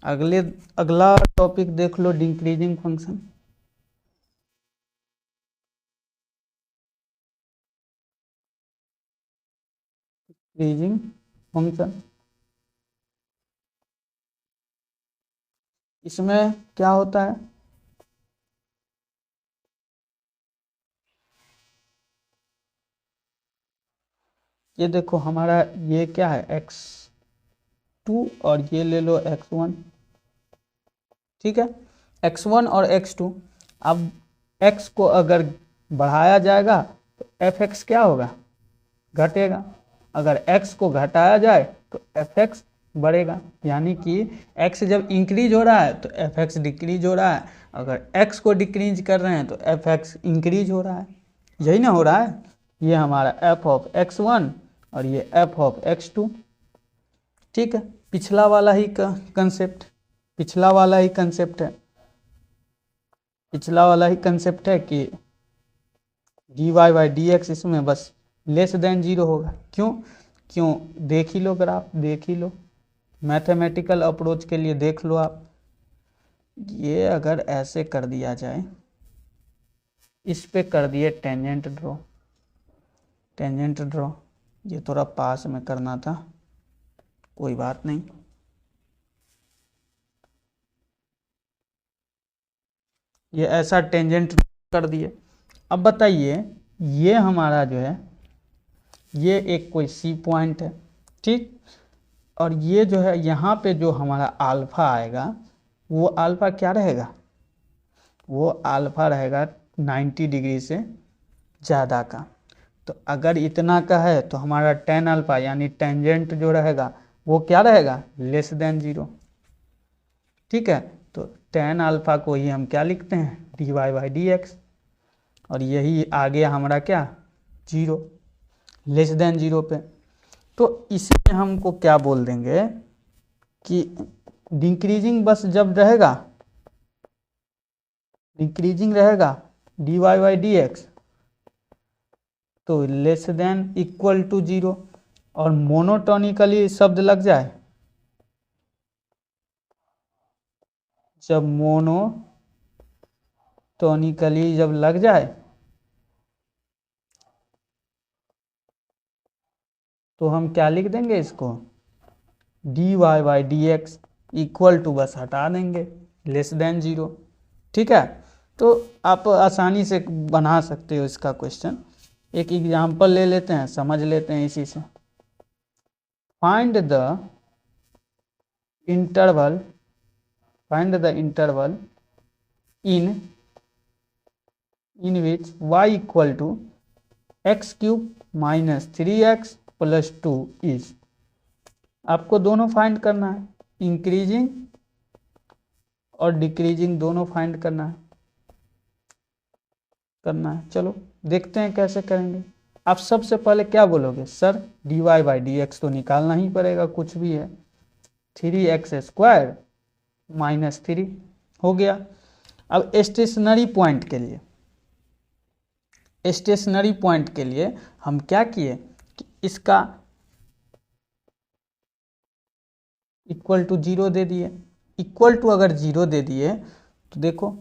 अगला टॉपिक देख लो, डिक्रीजिंग फंक्शन। डिक्रीजिंग फंक्शन, इसमें क्या होता है? ये देखो हमारा ये क्या है, x2 और ये ले लो x1, ठीक है, x1 और x2। अब x को अगर बढ़ाया जाएगा तो fx क्या होगा? घटेगा। अगर x को घटाया जाए तो fx बढ़ेगा। यानी कि x जब इंक्रीज हो रहा है तो fx डिक्रीज हो रहा है, अगर x को डिक्रीज कर रहे हैं तो fx इंक्रीज हो रहा है। यही ना हो रहा है? ये हमारा f ऑफ x1 और ये f ऑफ x2, ठीक है। पिछला वाला ही कंसेप्ट, पिछला वाला ही कंसेप्ट है, पिछला वाला ही कंसेप्ट है कि dy बाई डी एक्स इसमें बस लेस देन जीरो होगा। क्यों देख ही लो ग्राफ, देख ही लो, मैथमेटिकल अप्रोच के लिए देख लो आप। ये अगर ऐसे कर दिया जाए, इस पे कर दिए टेंजेंट ड्रॉ, टेंजेंट ड्रॉ, ये थोड़ा पास में करना था, कोई बात नहीं। ये ऐसा टेंजेंट कर दिए। अब बताइए, ये हमारा जो है ये एक कोई सी पॉइंट है, ठीक, और ये जो है यहाँ पे जो हमारा अल्फा आएगा वो अल्फा क्या रहेगा? वो अल्फा रहेगा 90 डिग्री से ज़्यादा का। तो अगर इतना का है तो हमारा टेन अल्फा यानी टेंजेंट जो रहेगा वो क्या रहेगा? लेस देन जीरो, ठीक है। तो टेन अल्फा को ही हम क्या लिखते हैं? dy बाई डी एक्स, और यही आ गया हमारा क्या? जीरो, लेस देन जीरो पे। तो इसमें हमको क्या बोल देंगे कि डिक्रीजिंग बस जब रहेगा, डिक्रीजिंग रहेगा dy बाई डी एक्स तो less than equal to zero, और मोनोटोनिकली शब्द लग जाए, जब मोनोटोनिकली जब लग जाए तो हम क्या लिख देंगे इसको? dy by D X equal to, बस हटा देंगे, लेस देन जीरो, ठीक है। तो आप आसानी से बना सकते हो इसका क्वेश्चन। एक एग्जांपल ले लेते हैं, समझ लेते हैं इसी से। Find the interval, find the interval in which y equal to x cube minus 3x plus 2 is. आपको दोनों फाइंड करना है, इंक्रीजिंग और डिक्रीजिंग दोनों फाइंड करना है। चलो देखते हैं कैसे करेंगे। आप सबसे पहले क्या बोलोगे? Sir dy by D X तो निकालना ही पड़ेगा, कुछ भी है, 3x स्क्वायर माइनस 3 हो गया। अब स्टेशनरी पॉइंट के लिए, स्टेशनरी पॉइंट के लिए हम क्या किए कि इसका इक्वल टू जीरो दे दिए। इक्वल टू अगर जीरो दे दिए तो देखो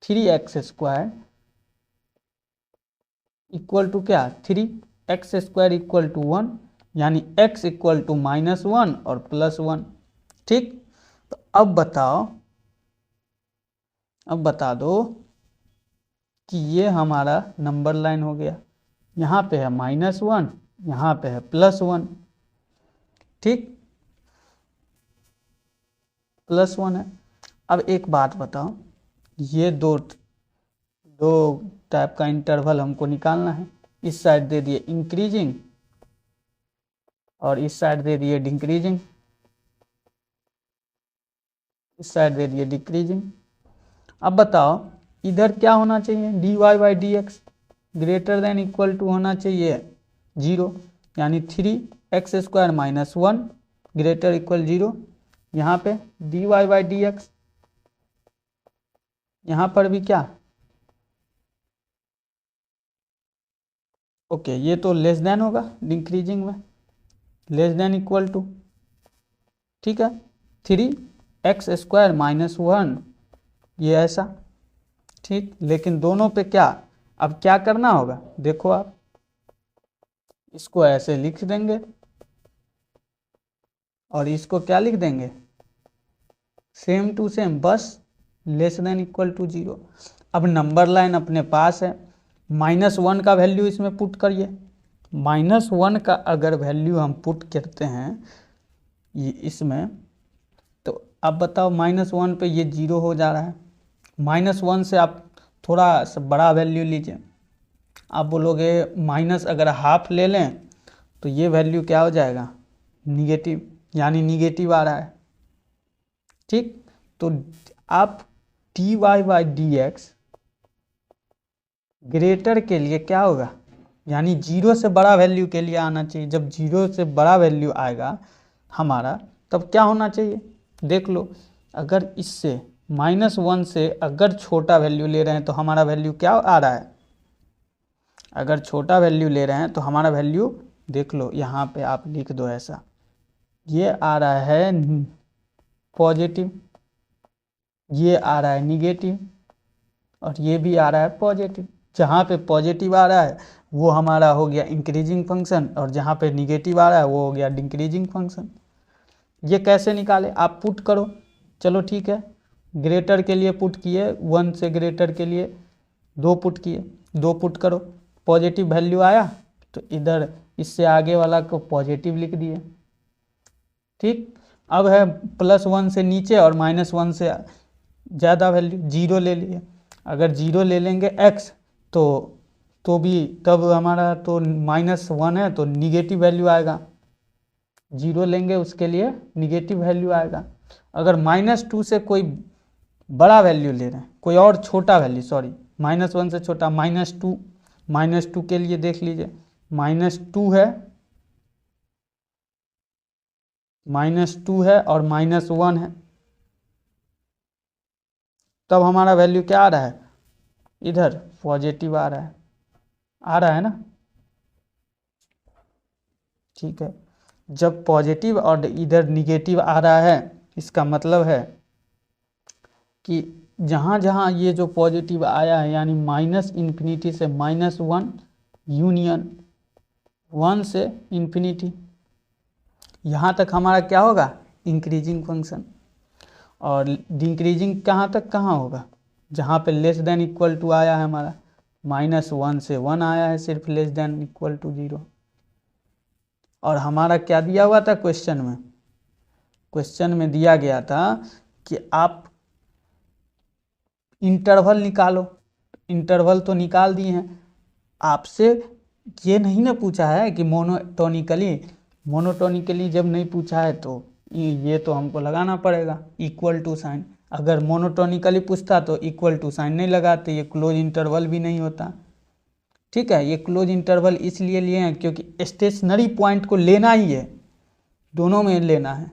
3x स्क्वायर इक्वल टू क्या? 3x स्क्वायर इक्वल टू 1, यानी x इक्वल टू -1 और +1, ठीक। तो अब बताओ, अब बता दो कि ये हमारा नंबर लाइन हो गया, यहाँ पे है -1, यहाँ पे है +1, ठीक, +1 है। अब एक बात बताओ, ये दो टाइप का इंटरवल हमको निकालना है। इस साइड दे दिए इंक्रीजिंग और इस साइड दे दिए डिक्रीजिंग, इस साइड दे दिए डिक्रीजिंग। अब बताओ इधर क्या होना चाहिए, dy by D X greater than equal to होना चाहिए 0, यानी 3x² माइनस 1 ग्रेटर इक्वल 0। यहाँ पे dy बाई डी एक्स, यहाँ पर भी क्या, ओके ये तो लेस देन होगा डिक्रीजिंग में, लेस देन इक्वल टू, ठीक है, 3x² माइनस 1, ये ऐसा, ठीक। लेकिन दोनों पे क्या, अब क्या करना होगा, देखो आप इसको ऐसे लिख देंगे और इसको क्या लिख देंगे, सेम टू सेम, बस लेस देन इक्वल टू 0। अब नंबर लाइन अपने पास है, -1 का वैल्यू इसमें पुट करिए, -1 का अगर वैल्यू हम पुट करते हैं ये इसमें, तो अब बताओ -1 पे ये 0 हो जा रहा है, -1 से आप थोड़ा सा बड़ा वैल्यू लीजिए, आप बोलोगे माइनस अगर हाफ ले लें तो ये वैल्यू क्या हो जाएगा, निगेटिव, यानी निगेटिव आ रहा है, ठीक। तो आप dy by D X greater के लिए क्या होगा, यानी 0 से बड़ा वैल्यू के लिए आना चाहिए। जब 0 से बड़ा वैल्यू आएगा हमारा, तब क्या होना चाहिए, देख लो, अगर इससे -1 से अगर छोटा वैल्यू ले रहे हैं तो हमारा वैल्यू क्या आ रहा है, अगर छोटा वैल्यू ले रहे हैं तो हमारा वैल्यू देख लो, यहाँ पे आप लिख दो ऐसा, ये आ रहा है पॉजिटिव, ये आ रहा है निगेटिव, और ये भी आ रहा है पॉजिटिव। जहाँ पे पॉजिटिव आ रहा है वो हमारा हो गया इंक्रीजिंग फंक्शन, और जहाँ पे निगेटिव आ रहा है वो हो गया डिक्रीजिंग फंक्शन। ये कैसे निकाले, आप पुट करो, चलो ठीक है, ग्रेटर के लिए पुट किए, 1 से ग्रेटर के लिए 2 पुट किए, 2 पुट करो, पॉजिटिव वैल्यू आया तो इधर इससे आगे वाला को पॉजिटिव लिख दिए, ठीक। अब है +1 से नीचे और -1 से ज़्यादा वैल्यू 0 ले लिए, अगर 0 ले लेंगे x तो भी तब हमारा तो -1 है तो निगेटिव वैल्यू आएगा, 0 लेंगे उसके लिए निगेटिव वैल्यू आएगा। अगर -2 से कोई बड़ा वैल्यू ले रहे हैं, कोई और छोटा वैल्यू, सॉरी -1 से छोटा, -2 के लिए देख लीजिए, -2 है, -2 है और -1 है, तब हमारा वैल्यू क्या आ रहा है, इधर पॉजिटिव आ रहा है ना, ठीक है। जब पॉजिटिव और इधर निगेटिव आ रहा है, इसका मतलब है कि जहाँ जहाँ ये जो पॉजिटिव आया है, यानी -∞ से -1 यूनियन 1 से इन्फिनिटी, यहाँ तक हमारा क्या होगा, इंक्रीजिंग फंक्शन। और डिक्रीजिंग कहाँ तक कहाँ होगा, जहाँ पे लेस देन इक्वल टू आया है हमारा, -1 से 1 आया है, सिर्फ लेस देन इक्वल टू 0। और हमारा क्या दिया हुआ था क्वेश्चन में, क्वेश्चन में दिया गया था कि आप इंटरवल निकालो, इंटरवल तो निकाल दिए हैं, आपसे ये नहीं ना पूछा है कि मोनोटोनिकली जब नहीं पूछा है तो ये तो हमको लगाना पड़ेगा इक्वल टू साइन। अगर मोनोटोनिकली पूछता तो इक्वल टू साइन नहीं लगाते, ये क्लोज इंटरवल भी नहीं होता, ठीक है। ये क्लोज इंटरवल इसलिए लिए हैं क्योंकि स्टेशनरी पॉइंट को लेना ही है, दोनों में लेना है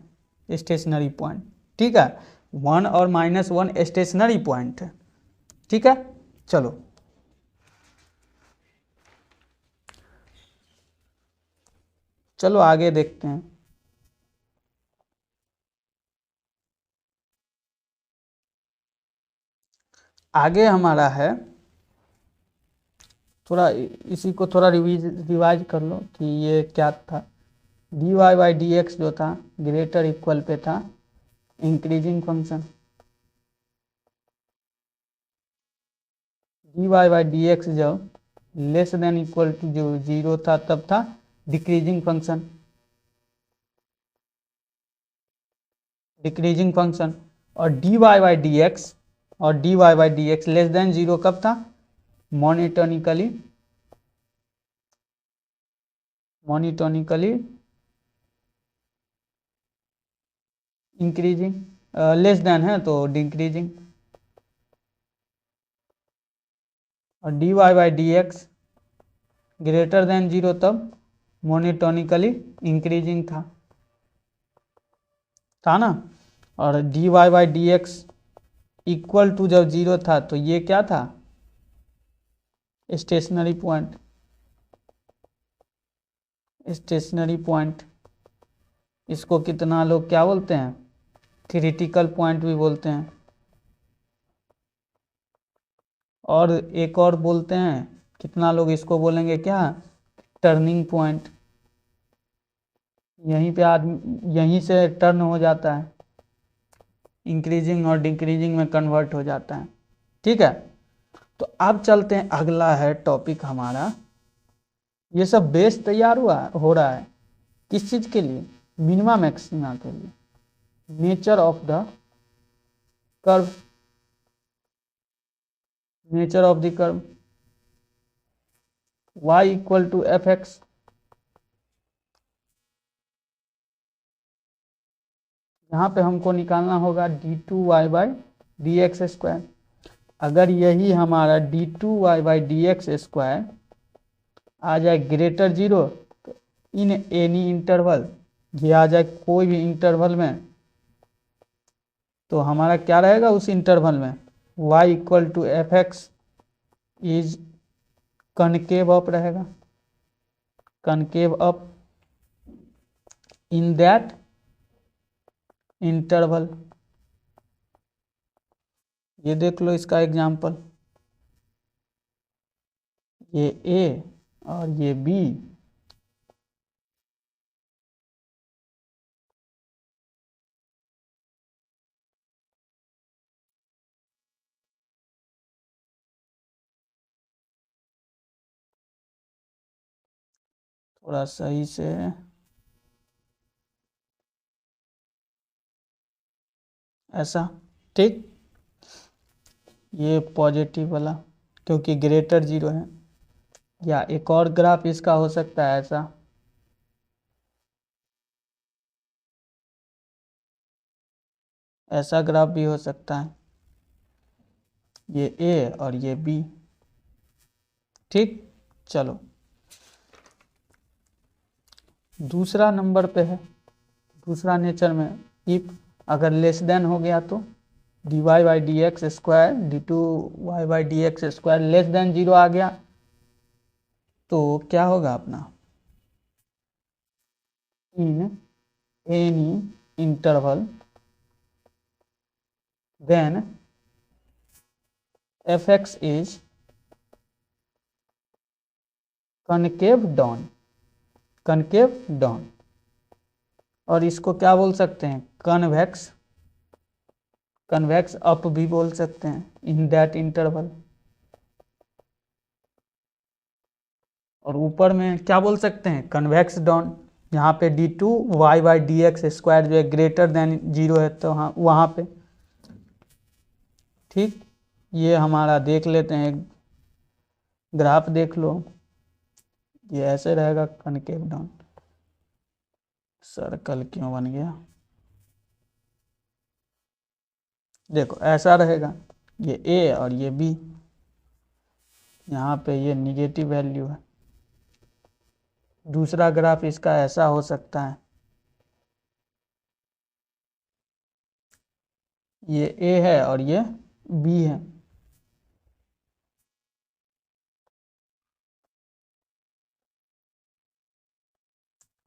स्टेशनरी पॉइंट, ठीक है। 1 और -1 स्टेशनरी पॉइंट है, ठीक है। चलो चलो आगे देखते हैं। आगे हमारा है, थोड़ा इसी को थोड़ा रिवाइज कर लो कि ये क्या था, dy बाई डी एक्स जो था ग्रेटर इक्वल पे था increasing function, dy by D x जब लेस देन इक्वल टू जो 0 था तब था डिक्रीजिंग फंक्शन, डिक्रीजिंग फंक्शन। और dy बाई डी एक्स और dy by D x less than 0 कब था, मोनोटोनिकली इंक्रीजिंग, लेस देन है तो डिक्रीजिंग, और dy by D X greater than 0 तब मोनोटोनिकली इंक्रीजिंग था ना। और dy by D X equal to जब 0 था तो ये क्या था, स्टेशनरी पॉइंट। स्टेशनरी पॉइंट इसको कितना लोग क्या बोलते हैं, क्रिटिकल पॉइंट भी बोलते हैं, और एक और बोलते हैं, कितना लोग इसको बोलेंगे क्या, टर्निंग पॉइंट। यहीं पे आदमी यहीं से टर्न हो जाता है, इंक्रीजिंग और डिक्रीजिंग में कन्वर्ट हो जाता है। ठीक है, तो अब चलते हैं, अगला है टॉपिक हमारा। ये सब बेस तैयार हो रहा है किस चीज के लिए, मिनिमा मैक्सिमा के लिए। Nature of the curve, nature of the curve y equal to F X. यहाँ पे हमको निकालना होगा D two Y by D X square. अगर यही हमारा D two Y by D X square आ जाए ग्रेटर 0 तो इन एनी इंटरवल, ये आ जाए कोई भी इंटरवल में, तो हमारा क्या रहेगा उस इंटरवल में, y equal to F X is concave up रहेगा, concave up in that interval. ये देख लो इसका एग्जांपल, ये ए और ये बी, थोड़ा सही से ऐसा, ठीक। ये पॉजिटिव वाला क्योंकि ग्रेटर 0 है, या एक और ग्राफ इसका हो सकता है ऐसा, ऐसा ग्राफ भी हो सकता है, ये ए और ये बी। ठीक, चलो दूसरा नंबर पे है, दूसरा नेचर में इफ अगर लेस देन हो गया तो D Y by D X square D two Y by D X square less than 0 आ गया तो क्या होगा अपना, in any interval then F X is concave down, concave down. और इसको क्या बोल सकते हैं, कन्वेक्स, कन्वेक्स अप भी बोल सकते हैं इन दैट इंटरवल। और ऊपर में क्या बोल सकते हैं, कन्वेक्स डाउन। यहाँ पे D two Y by D X square जो है ग्रेटर देन 0 है तो हाँ वहाँ पे। ठीक, ये हमारा देख लेते हैं, ग्राफ देख लो, ये ऐसे रहेगा कनकेव डाउन। सर्कल क्यों बन गया, देखो ऐसा रहेगा, ये ए और ये बी, यहाँ पे ये निगेटिव वैल्यू है। दूसरा ग्राफ इसका ऐसा हो सकता है, ये ए है और ये बी है।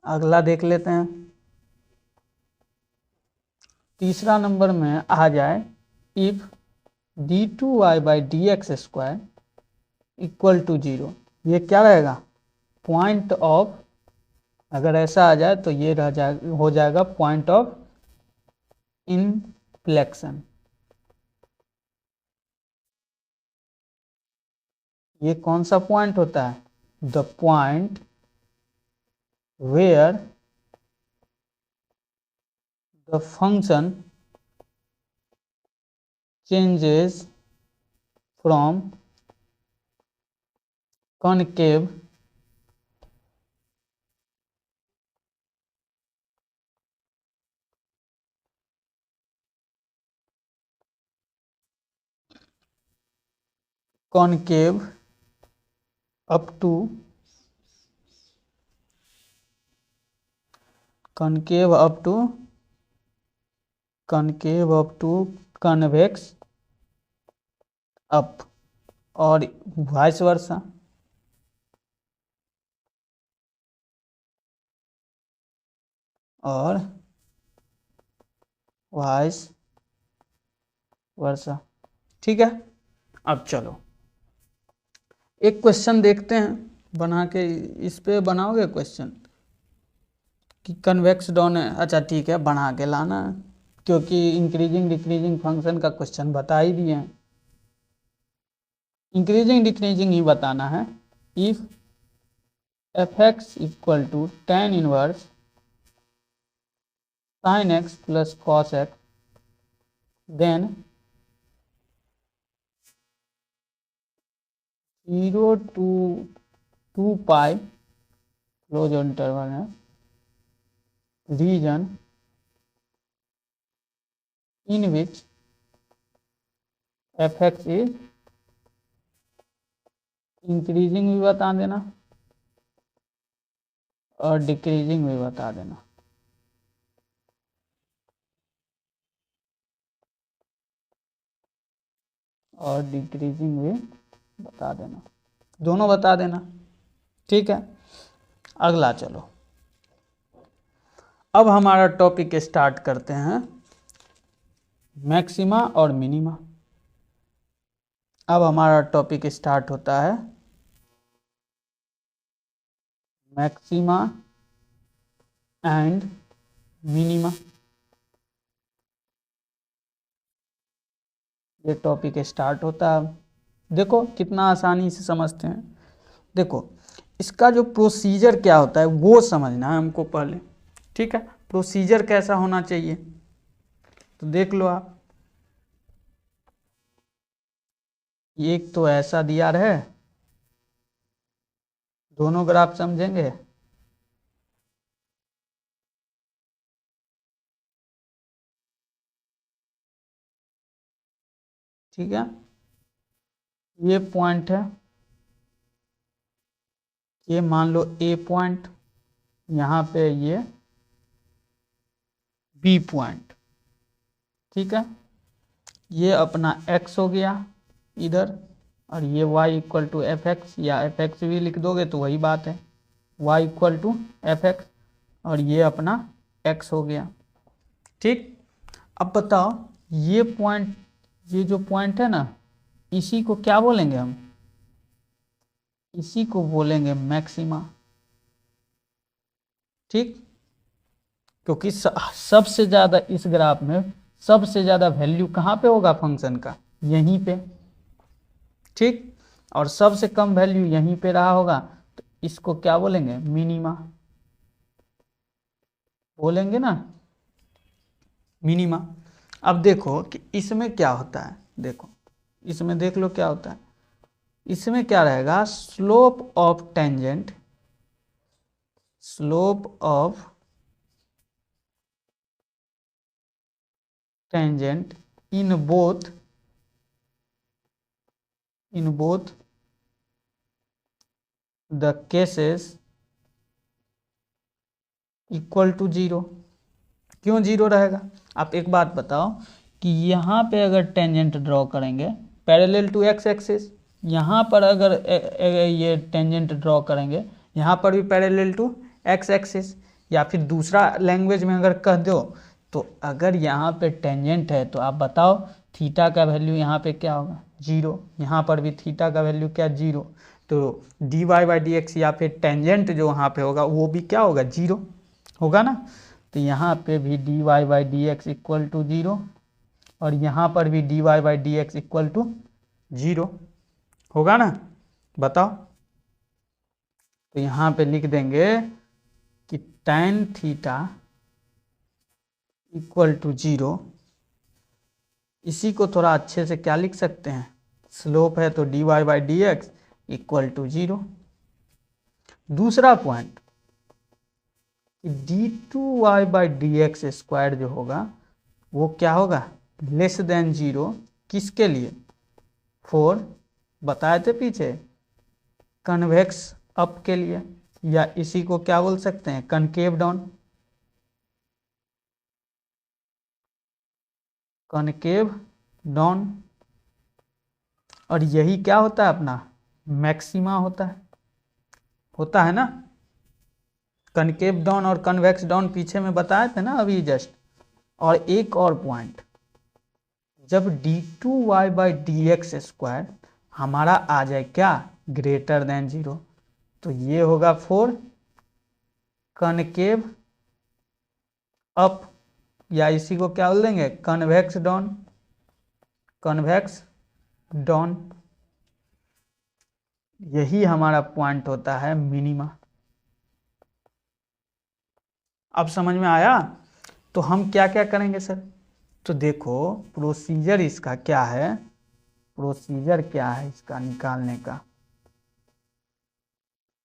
अगला देख लेते हैं, तीसरा नंबर में आ जाए if D two Y by D X square equal to 0, ये क्या रहेगा, पॉइंट ऑफ, अगर ऐसा आ जाए तो ये रह जाए हो जाएगा पॉइंट ऑफ इनफ्लेक्शन। ये कौन सा पॉइंट होता है, the point where the function changes from concave concave up to concave up to convex up, और वाइस वर्सा। और वाइस वर्सा। ठीक है, अब चलो एक क्वेश्चन देखते हैं बना के। इस पे बनाओगे क्वेश्चन कि कन्वेक्स डॉन है? अच्छा ठीक है, बना के लाना, क्योंकि इंक्रीजिंग डिक्रीजिंग फंक्शन का क्वेश्चन बता ही दिए हैं। इंक्रीजिंग डिक्रीजिंग ही बताना है। If F x equal to tan inverse sin x plus cos x, then 0 to 2 pi close interval है region in which F X is increasing भी बता देना और डिक्रीजिंग भी बता देना। और डिक्रीजिंग भी बता देना, दोनों बता देना। ठीक है, अगला चलो, अब हमारा टॉपिक स्टार्ट करते हैं मैक्सिमा और मिनिमा। अब हमारा टॉपिक स्टार्ट होता है मैक्सिमा एंड मिनिमा। ये टॉपिक स्टार्ट होता है। देखो कितना आसानी से समझते हैं। देखो इसका जो प्रोसीजर क्या होता है वो समझना है हमको पहले। ठीक है, प्रोसीजर कैसा होना चाहिए तो देख लो आप। एक तो ऐसा दिया रहे, दोनों ग्राफ समझेंगे। ठीक है, ये पॉइंट है, ये मान लो ए पॉइंट, यहाँ पे ये बी पॉइंट। ठीक है, ये अपना x हो गया इधर, और ये y equal to F X, या एफ एक्स भी लिख दोगे तो वही बात है, y equal to F X, और ये अपना x हो गया। ठीक, अब बताओ ये पॉइंट, ये जो पॉइंट है ना, इसी को क्या बोलेंगे हम? इसी को बोलेंगे मैक्सिमा। ठीक, क्योंकि सबसे ज़्यादा इस ग्राफ में सबसे ज़्यादा वैल्यू कहाँ पे होगा फंक्शन का? यहीं पे। ठीक, और सबसे कम वैल्यू यहीं पे रहा होगा, तो इसको क्या बोलेंगे? मिनिमा बोलेंगे ना, मिनिमा। अब देखो कि इसमें क्या होता है, देखो इसमें देख लो क्या होता है। इसमें क्या रहेगा? Slope of tangent, slope of tangent in both the cases equal to zero. क्यों जीरो रहेगा? आप एक बात बताओ कि यहाँ पे अगर टेंजेंट ड्रॉ करेंगे पैरेलल टू एक्स एक्सिस, यहाँ पर अगर ये टेंजेंट ड्रॉ करेंगे यहाँ पर भी पैरेलल टू एक्स एक्सिस, या फिर दूसरा लैंग्वेज में अगर कह दो तो अगर यहाँ पे टेंजेंट है तो आप बताओ थीटा का वैल्यू यहाँ पे क्या होगा? जीरो। यहाँ पर भी थीटा का वैल्यू क्या? जीरो। तो D Y by D X या फिर टेंजेंट जो वहाँ पे होगा वो भी क्या होगा? जीरो होगा ना। तो यहाँ पे भी D Y by D X equal to zero, और यहाँ पर भी D Y by D X equal to zero होगा ना। बताओ, तो यहाँ पे लिख देंगे कि tan theta equal to zero. इसी को थोड़ा अच्छे से क्या लिख सकते हैं? स्लोप है तो D Y by D X equal to zero. दूसरा point, D two Y by D X square जो होगा वो क्या होगा? Less than zero. किसके लिए? फॉर, बताए थे पीछे, कन्वेक्स अप के लिए, या इसी को क्या बोल सकते हैं, कनकेव डाउन। कनकेव डाउन, और यही क्या होता है अपना, मैक्सिमा होता है ना। कनकेव डाउन और कन्वेक्स डाउन पीछे में बताए थे ना अभी जस्ट। और एक और पॉइंट, जब d2y/dx² हमारा आ जाए क्या, ग्रेटर देन 0, तो ये होगा फॉर कनकेव अप, या इसी को क्या बोल देंगे, कन्वेक्स डाउन। कन्वेक्स डाउन, यही हमारा पॉइंट होता है मिनिमा। अब समझ में आया। तो हम क्या क्या करेंगे सर, तो देखो प्रोसीजर इसका क्या है, प्रोसीजर क्या है इसका निकालने का,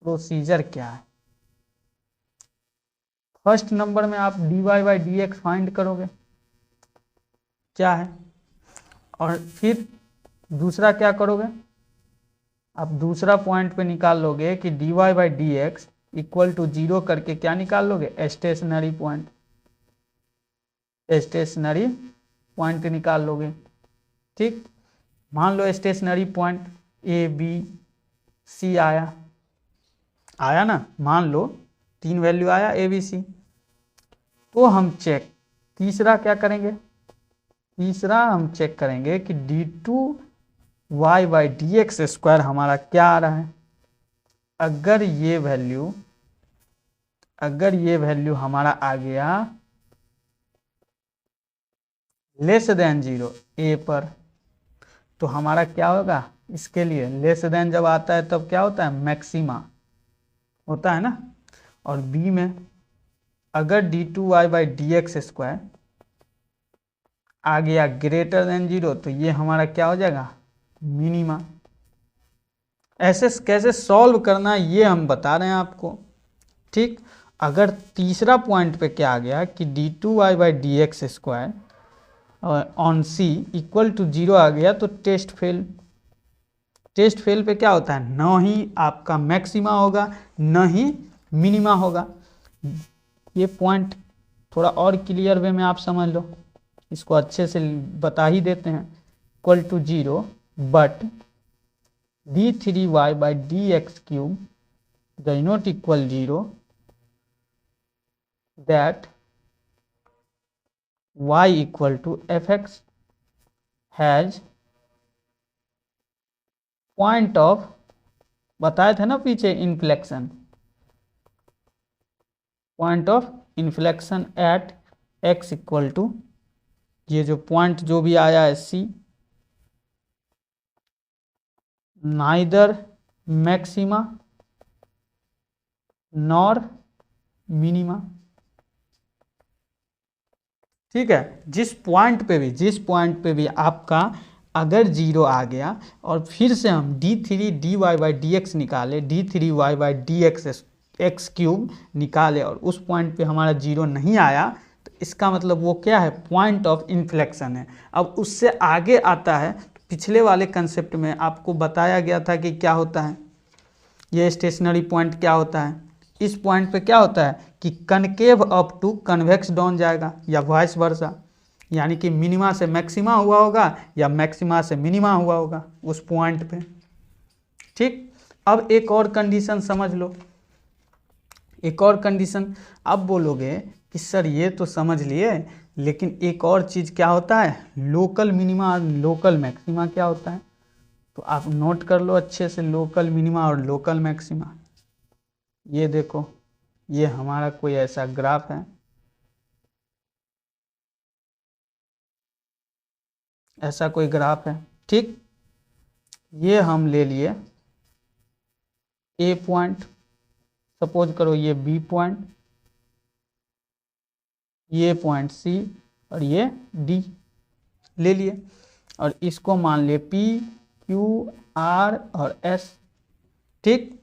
प्रोसीजर क्या है। फर्स्ट नंबर में आप dy/dx फाइंड करोगे क्या है, और फिर दूसरा क्या करोगे, आप दूसरा पॉइंट पे निकाल लोगे कि dy/dx इक्वल टू 0 करके क्या निकाल लोगे, स्टेशनरी पॉइंट। स्टेशनरी पॉइंट निकाल लोगे। ठीक, मान लो stationary point A B C आया ना, मान लो 3 वैल्यू आया ए बी सी। तो हम चेक तीसरा क्या करेंगे, तीसरा हम चेक करेंगे कि d2y/dx² हमारा क्या आ रहा है। अगर ये वैल्यू हमारा आ गया लेस देन 0 ए पर, तो हमारा क्या होगा, इसके लिए लेस देन जब आता है तब क्या होता है, मैक्सिमा होता है ना। और बी में अगर d2y/dx² आ गया ग्रेटर देन 0, तो ये हमारा क्या हो जाएगा, मिनिमा। ऐसे कैसे सॉल्व करना ये हम बता रहे हैं आपको। ठीक, अगर तीसरा पॉइंट पे क्या आ गया कि d2y/dx² on C equal to 0 आ गया, तो टेस्ट फेल। टेस्ट फेल पे क्या होता है, न ही आपका मैक्सिमा होगा न ही मिनिमा होगा। ये पॉइंट थोड़ा और क्लियर वे में आप समझ लो, इसको अच्छे से बता ही देते हैं। Equal to 0 but d3y/dx³ does not equal 0, that y equal to fx has point of, बताए थे ना पीछे, inflection, point of inflection at x equal to, ये जो पॉइंट जो भी आया है C, neither maxima nor minima. ठीक है, जिस पॉइंट पे भी आपका अगर 0 आ गया और फिर से हम d3dy/dx निकाले, d3y/dx³ निकाले और उस पॉइंट पे हमारा 0 नहीं आया, तो इसका मतलब वो क्या है, पॉइंट ऑफ इन्फ्लेक्शन है। अब उससे आगे आता है, तो पिछले वाले कंसेप्ट में आपको बताया गया था कि क्या होता है, ये स्टेशनरी पॉइंट क्या होता है। इस पॉइंट पे क्या होता है कि concave up to convex down जाएगा, या वाइस वर्सा, यानी कि मिनिमा से मैक्सिमा हुआ होगा या मैक्सिमा से मिनिमा हुआ होगा उस पॉइंट पे। ठीक, अब एक और कंडीशन समझ लो, एक और कंडीशन। अब बोलोगे कि सर ये तो समझ लिए, लेकिन एक और चीज़ क्या होता है, लोकल मिनिमा और लोकल मैक्सिमा क्या होता है। तो आप नोट कर लो अच्छे से, लोकल मिनिमा और लोकल मैक्सिमा। ये देखो, ये हमारा कोई ऐसा ग्राफ है, ऐसा कोई ग्राफ है। ठीक, ये हम ले लिए ए पॉइंट, सपोज करो ये बी पॉइंट, ये पॉइंट सी और ये डी ले लिए, और इसको मान लिए पी क्यू आर और एस। ठीक,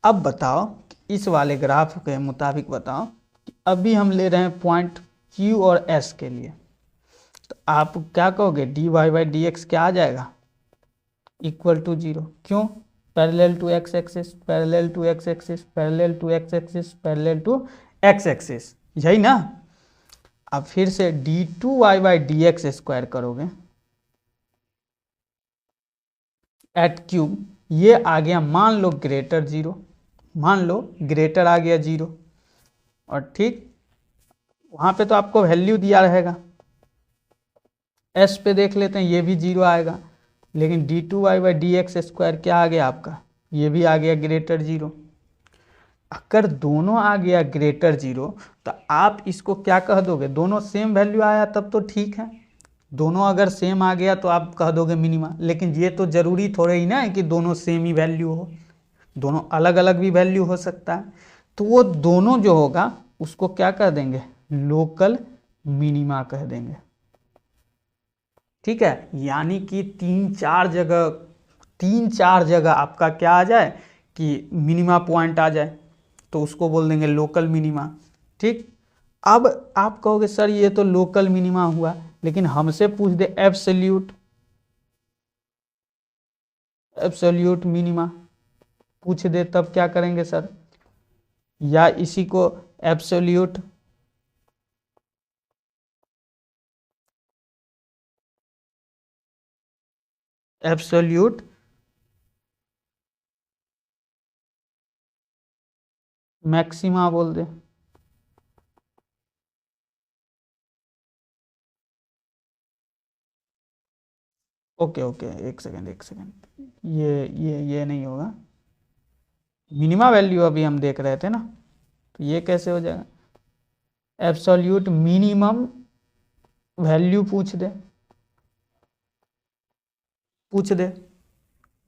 अब बताओ इस वाले ग्राफ के मुताबिक बताओ कि अभी हम ले रहे हैं पॉइंट क्यू और एस के लिए, तो आप क्या कहोगे, dy/dx क्या आ जाएगा, इक्वल टू 0। क्यों, parallel to X axis, parallel to X axis, parallel to X axis, parallel to X axis, यही ना। अब फिर से d2y/dx² करोगे एट क्यूब, ये आ गया मान लो ग्रेटर 0, मान लो ग्रेटर आ गया 0, और ठीक वहाँ पे तो आपको वैल्यू दिया रहेगा, एस पे देख लेते हैं, ये भी 0 आएगा, लेकिन d2y/dx² क्या आ गया आपका, ये भी आ गया ग्रेटर 0। अगर दोनों आ गया ग्रेटर 0 तो आप इसको क्या कह दोगे, दोनों सेम वैल्यू आया तब तो ठीक है, दोनों अगर सेम आ गया तो आप कह दोगे मिनिमा, लेकिन ये तो ज़रूरी थोड़े ही ना है कि दोनों सेम ही वैल्यू हो, दोनों अलग अलग भी वैल्यू हो सकता है। तो वो दोनों जो होगा उसको क्या कह देंगे, लोकल मिनिमा कह देंगे, ठीक है। यानी कि 3-4 जगह आपका क्या आ जाए कि मिनिमा पॉइंट आ जाए, तो उसको बोल देंगे लोकल मिनिमा, ठीक। अब आप कहोगे सर ये तो लोकल मिनिमा हुआ, लेकिन हमसे पूछ दे एब्सोल्यूट, एब्सोल्यूट मिनिमा पूछ दे तब क्या करेंगे सर, या इसी को एब्सोल्यूट एब्सोल्यूट मैक्सिमा बोल दे। ओके ओके, एक सेकेंड, ये नहीं होगा, मिनिमा वैल्यू अभी हम देख रहे थे ना, तो ये कैसे हो जाएगा, एब्सोल्यूट मिनिमम वैल्यू पूछ दे,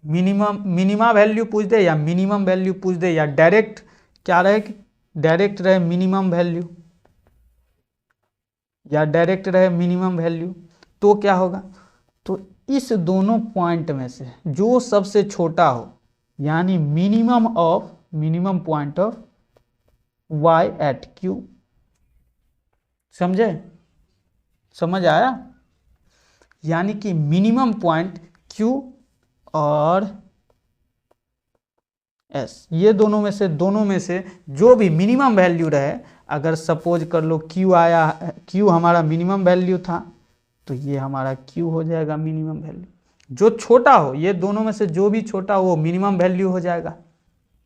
मिनिमा वैल्यू पूछ दे, या मिनिमम वैल्यू पूछ दे, या डायरेक्ट क्या रहे, डायरेक्ट रहे मिनिमम वैल्यू, या डायरेक्ट रहे मिनिमम वैल्यू, तो क्या होगा, तो इस दोनों पॉइंट में से जो सबसे छोटा हो, यानी minimum point of y at q, समझे, समझ आया, यानी कि मिनिमम पॉइंट q और s, ये दोनों में से जो भी मिनिमम वैल्यू रहे, अगर सपोज कर लो q आया, q हमारा मिनिमम वैल्यू था, तो ये हमारा q हो जाएगा मिनिमम वैल्यू, जो छोटा हो, ये दोनों में से जो भी छोटा हो वो मिनिमम वैल्यू हो जाएगा,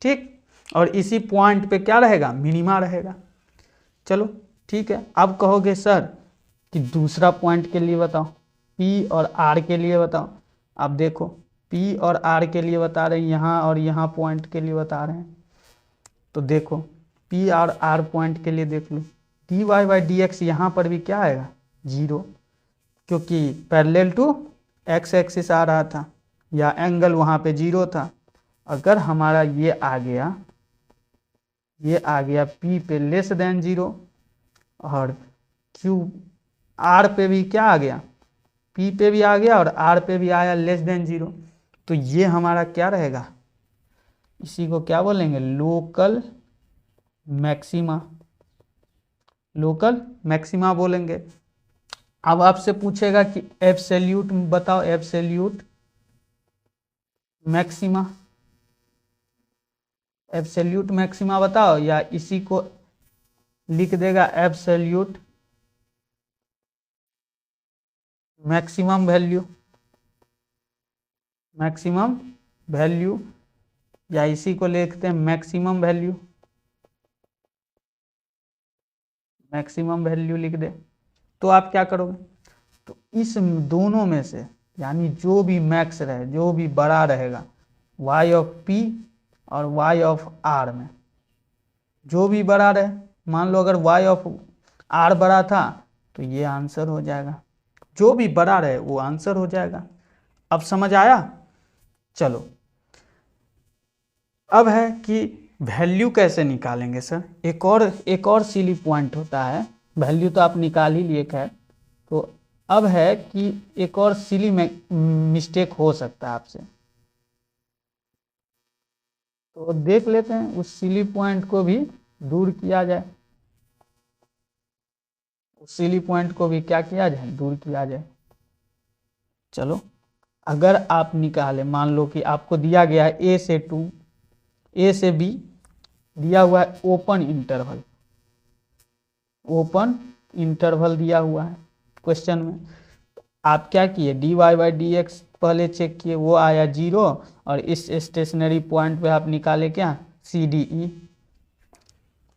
ठीक। और इसी पॉइंट पे क्या रहेगा, मिनिमा रहेगा। चलो ठीक है, अब कहोगे सर कि दूसरा पॉइंट के लिए बताओ, P और R के लिए बताओ। अब देखो P और R के लिए बता रहे हैं, यहाँ और यहाँ पॉइंट के लिए बता रहे हैं, तो देखो P और R पॉइंट के लिए देख लो, dy/dx यहाँ पर भी क्या आएगा 0, क्योंकि पैरेलल टू एक्स एक्सिस आ रहा था, या एंगल वहाँ पे 0 था। अगर हमारा ये आ गया P पे लेस देन 0, और Q R पे भी क्या आ गया, P पे भी आ गया और R पे भी आया लेस देन 0, तो ये हमारा क्या रहेगा, इसी को क्या बोलेंगे, लोकल मैक्सिमा बोलेंगे। अब आपसे पूछेगा कि एब्सोल्यूट बताओ, एब्सोल्यूट मैक्सिमा बताओ, या इसी को लिख देगा एब्सोल्यूट मैक्सिमम वैल्यू, या इसी को लिखते हैं मैक्सिमम वैल्यू लिख दे, तो आप क्या करोगे, तो इस दोनों में से, यानी जो भी मैक्स रहे, जो भी बड़ा रहेगा y ऑफ P और y ऑफ R में, जो भी बड़ा रहे, मान लो अगर y ऑफ R बड़ा था तो ये आंसर हो जाएगा, जो भी बड़ा रहे वो आंसर हो जाएगा। अब समझ आया। चलो अब है कि वैल्यू कैसे निकालेंगे सर, एक और सिली पॉइंट होता है, वैल्यू तो आप निकाल ही लिए खैर, तो अब है कि एक और सिली मिस्टेक हो सकता है आपसे, तो देख लेते हैं उस सिली पॉइंट को भी दूर किया जाए, उस सिली पॉइंट को भी क्या किया जाए, दूर किया जाए। चलो अगर आप निकालें, मान लो कि आपको दिया गया है A से 2, A से B दिया हुआ है ओपन इंटरवल, ओपन इंटरवल दिया हुआ है क्वेश्चन में। आप क्या किए, dy/dx पहले चेक किए, वो आया 0, और इस स्टेशनरी पॉइंट पे आप निकाले क्या, CDE।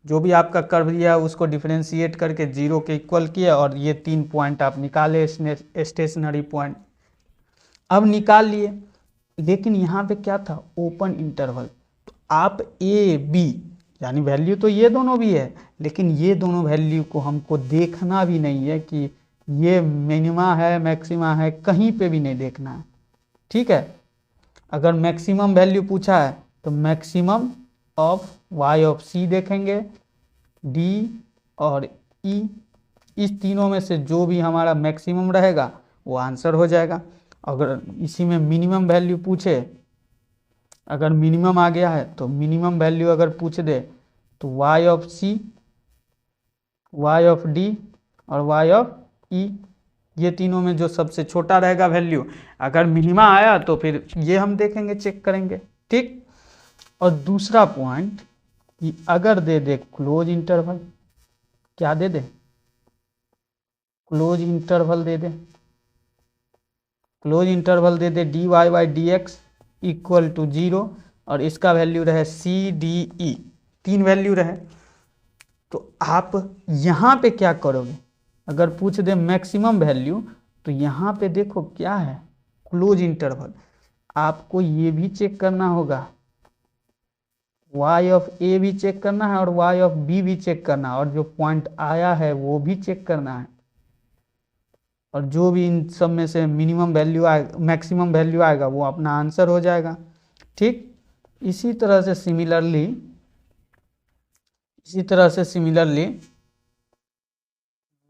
जो भी आपका कर्व दिया है उसको डिफरेंशिएट करके 0 के इक्वल किया, और ये 3 पॉइंट आप निकाले स्टेशनरी पॉइंट। अब निकाल लिए, लेकिन यहाँ पे क्या था, ओपन इंटरवल। तो आप A B यानी वैल्यू तो ये दोनों भी है, लेकिन ये दोनों वैल्यू को हमको देखना भी नहीं है कि ये मिनिमा है मैक्सिमा है, कहीं पे भी नहीं देखना है। ठीक है, अगर मैक्सिमम वैल्यू पूछा है तो maximum of y of c देखेंगे, d और e, इस तीनों में से जो भी हमारा मैक्सिमम रहेगा वो आंसर हो जाएगा। अगर इसी में मिनिमम वैल्यू पूछे, अगर मिनिमम आ गया है तो मिनिमम वैल्यू अगर पूछ दे तो y of c, y of d और y ऑफ e, ये तीनों में जो सबसे छोटा रहेगा वैल्यू, अगर मिनिमा आया तो फिर ये हम देखेंगे, चेक करेंगे। ठीक, और दूसरा पॉइंट कि अगर दे दे क्लोज इंटरवल, क्या दे दे, क्लोज इंटरवल दे दे, क्लोज इंटरवल दे दे dy/dx इक्वल टू 0, और इसका वैल्यू रहे CDE, 3 वैल्यू रहे, तो आप यहाँ पे क्या करोगे, अगर पूछ दे मैक्सिमम वैल्यू तो यहाँ पे देखो क्या है, क्लोज इंटरवल। आपको ये भी चेक करना होगा, y ऑफ A भी चेक करना है और y ऑफ B भी चेक करना है, और जो पॉइंट आया है वो भी चेक करना है, और जो भी इन सब में से मिनिमम वैल्यू आएगा, मैक्सिमम वैल्यू आएगा, वो अपना आंसर हो जाएगा। ठीक, इसी तरह से similarly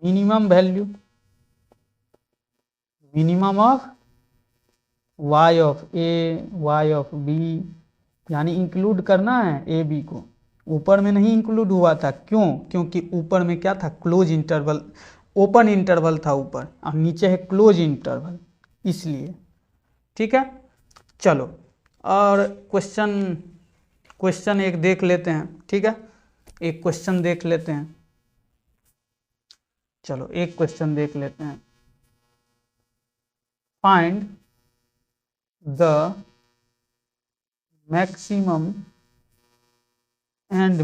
minimum value, minimum of y of A, y of B, यानी इंक्लूड करना है ए बी को, ऊपर में नहीं इंक्लूड हुआ था, क्यों, क्योंकि ऊपर में क्या था, क्लोज इंटरवल, ओपन इंटरवल था ऊपर, और नीचे है क्लोज इंटरवल, इसलिए। ठीक है, चलो और क्वेश्चन एक देख लेते हैं। ठीक है, एक क्वेश्चन देख लेते हैं, चलो एक क्वेश्चन देख लेते हैं। Find the maximum and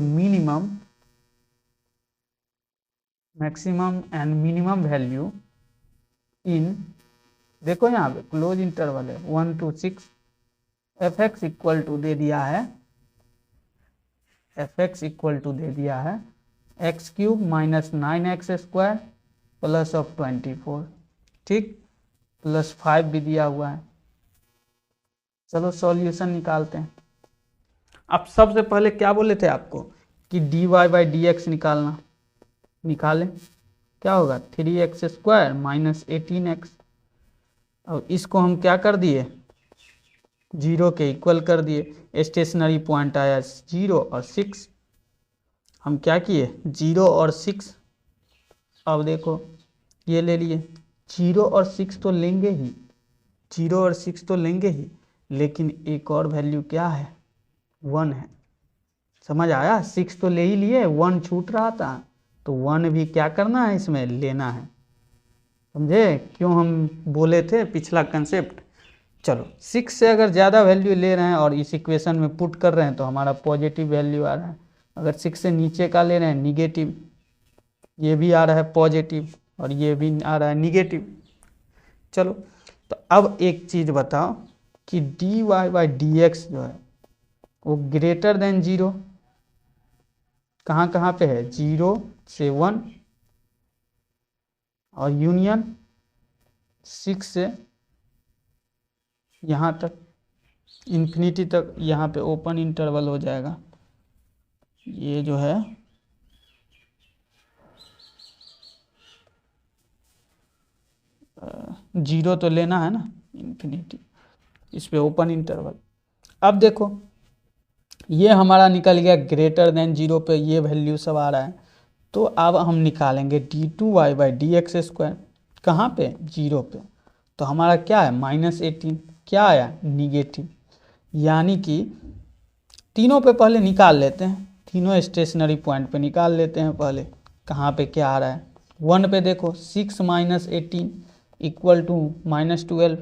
minimum value in, देखो यहाँ पे क्लोज इंटरवल है 1 to 6, fx इक्वल टू दे दिया है, fx इक्वल टू दे दिया है x cube minus 9x square plus of 24, ठीक, प्लस 5 भी दिया हुआ है। चलो सॉल्यूशन निकालते हैं। अब सबसे पहले क्या बोले थे आपको कि dy/dx निकालना, निकालें, क्या होगा 3x स्क्वायर माइनस 18x, और इसको हम क्या कर दिए, 0 के इक्वल कर दिए, स्टेशनरी पॉइंट आया 0 और 6, हम क्या किए 0 और 6, अब देखो ये ले लिए, 0 और 6 तो लेंगे ही, 0 और 6 तो लेंगे ही, लेकिन एक और वैल्यू क्या है, 1 है, समझ आया, 6 तो ले ही लिए, 1 छूट रहा था, तो 1 भी क्या करना है, इसमें लेना है, समझे क्यों हम बोले थे पिछला कंसेप्ट। चलो 6 से अगर ज़्यादा वैल्यू ले रहे हैं और इस इक्वेशन में पुट कर रहे हैं तो हमारा पॉजिटिव वैल्यू आ रहा है, अगर 6 से नीचे का ले रहे हैं निगेटिव, ये भी आ रहा है पॉजिटिव और ये भी आ रहा है निगेटिव। चलो तो अब एक चीज़ बताओ कि dy/dx जो है वो ग्रेटर देन 0 कहाँ कहाँ पे है, 0 से 1 और यूनियन 6 से यहाँ तक इन्फिनिटी तक, यहाँ पे ओपन इंटरवल हो जाएगा, ये जो है जीरो तो लेना है ना, इन्फिनिटी, इस पे ओपन इंटरवल। अब देखो ये हमारा निकल गया ग्रेटर देन 0 पे, ये वैल्यू सब आ रहा है, तो अब हम निकालेंगे d2y/dx स्क्वायर, कहाँ पे 0 पे, तो हमारा क्या है -18, क्या आया निगेटिव। यानी कि तीनों पे पहले निकाल लेते हैं, तीनों स्टेशनरी पॉइंट पे निकाल लेते हैं पहले, कहाँ पे क्या आ रहा है। 1 पे देखो 6 - 18 इक्वल टू -12,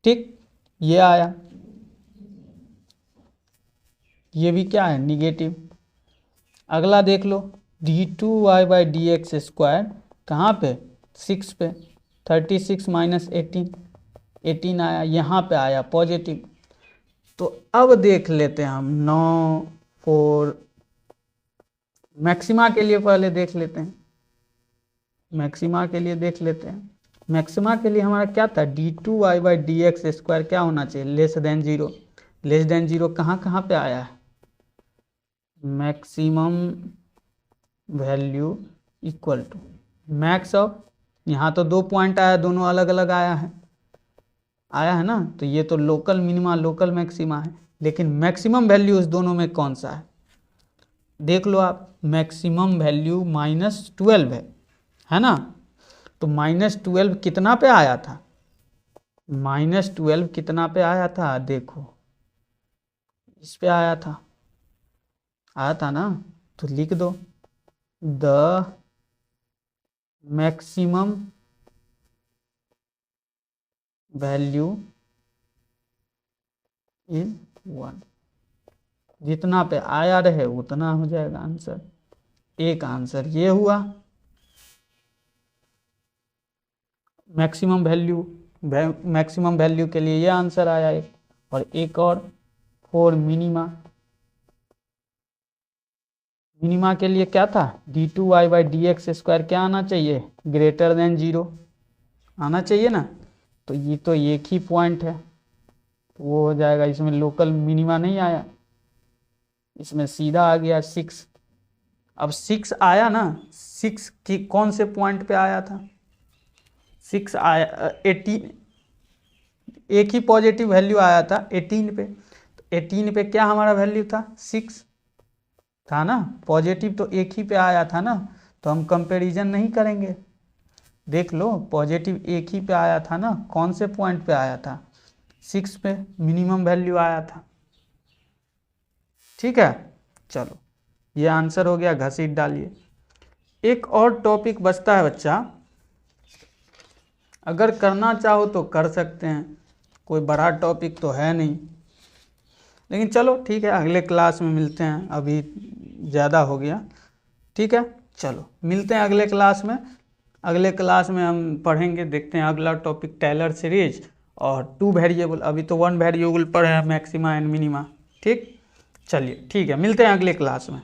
ठीक, ये आया, ये भी क्या है निगेटिव। अगला देख लो d2y/dx² कहाँ पे 6 पे, 36 - 18 आया, यहाँ पे आया पॉजिटिव। तो अब देख लेते हैं हम 9 4 मैक्सिमा के लिए पहले देख लेते हैं, मैक्सिमा के लिए देख लेते हैं। मैक्सिमा के लिए हमारा क्या था d2y/dx² क्या होना चाहिए <0। <0 कहाँ पे आया है maximum value equal to max of, यहाँ तो 2 पॉइंट आया, दोनों अलग अलग आया है ना, तो ये तो लोकल मिनिमा लोकल मैक्सिमा है, लेकिन मैक्सिमम वैल्यू इस दोनों में कौन सा है देख लो आप। मैक्सिमम वैल्यू -12 है ना, तो -12 कितना पे आया था, -12 कितना पे आया था देखो, इस पे आया था ना, तो लिख दो द मैक्सिमम वैल्यू इन 1, जितना पे आया रहे उतना हो जाएगा आंसर। एक आंसर ये हुआ मैक्सिमम वैल्यू के लिए ये आंसर आया एक, और एक और 4 मिनिमा के लिए क्या था d2y/dx² क्या आना चाहिए > 0 आना चाहिए ना, तो ये तो एक ही पॉइंट है, तो वो हो जाएगा, इसमें लोकल मिनिमा नहीं आया, इसमें सीधा आ गया 6। अब 6 आया ना, 6 की कौन से पॉइंट पे आया था 6 आया 18, एक ही पॉजिटिव वैल्यू आया था 18 पे, तो 18 पे क्या हमारा वैल्यू था 6 था ना, पॉजिटिव तो एक ही पे आया था ना, तो हम कंपैरिजन नहीं करेंगे। देख लो पॉजिटिव एक ही पे आया था ना, कौन से पॉइंट पे आया था 6 पे मिनिमम वैल्यू आया था, ठीक है। चलो ये आंसर हो गया, घसीट डालिए। एक और टॉपिक बचता है बच्चा, अगर करना चाहो तो कर सकते हैं, कोई बड़ा टॉपिक तो है नहीं, लेकिन चलो ठीक है अगले क्लास में मिलते हैं, अभी ज़्यादा हो गया, ठीक है। चलो मिलते हैं अगले क्लास में, अगले क्लास में हम पढ़ेंगे, देखते हैं अगला टॉपिक टेलर सीरीज और 2 वेरिएबल, अभी तो 1 वेरिएबल पर है मैक्सिमा एंड मिनिमा, ठीक। चलिए ठीक है, मिलते हैं अगले क्लास में।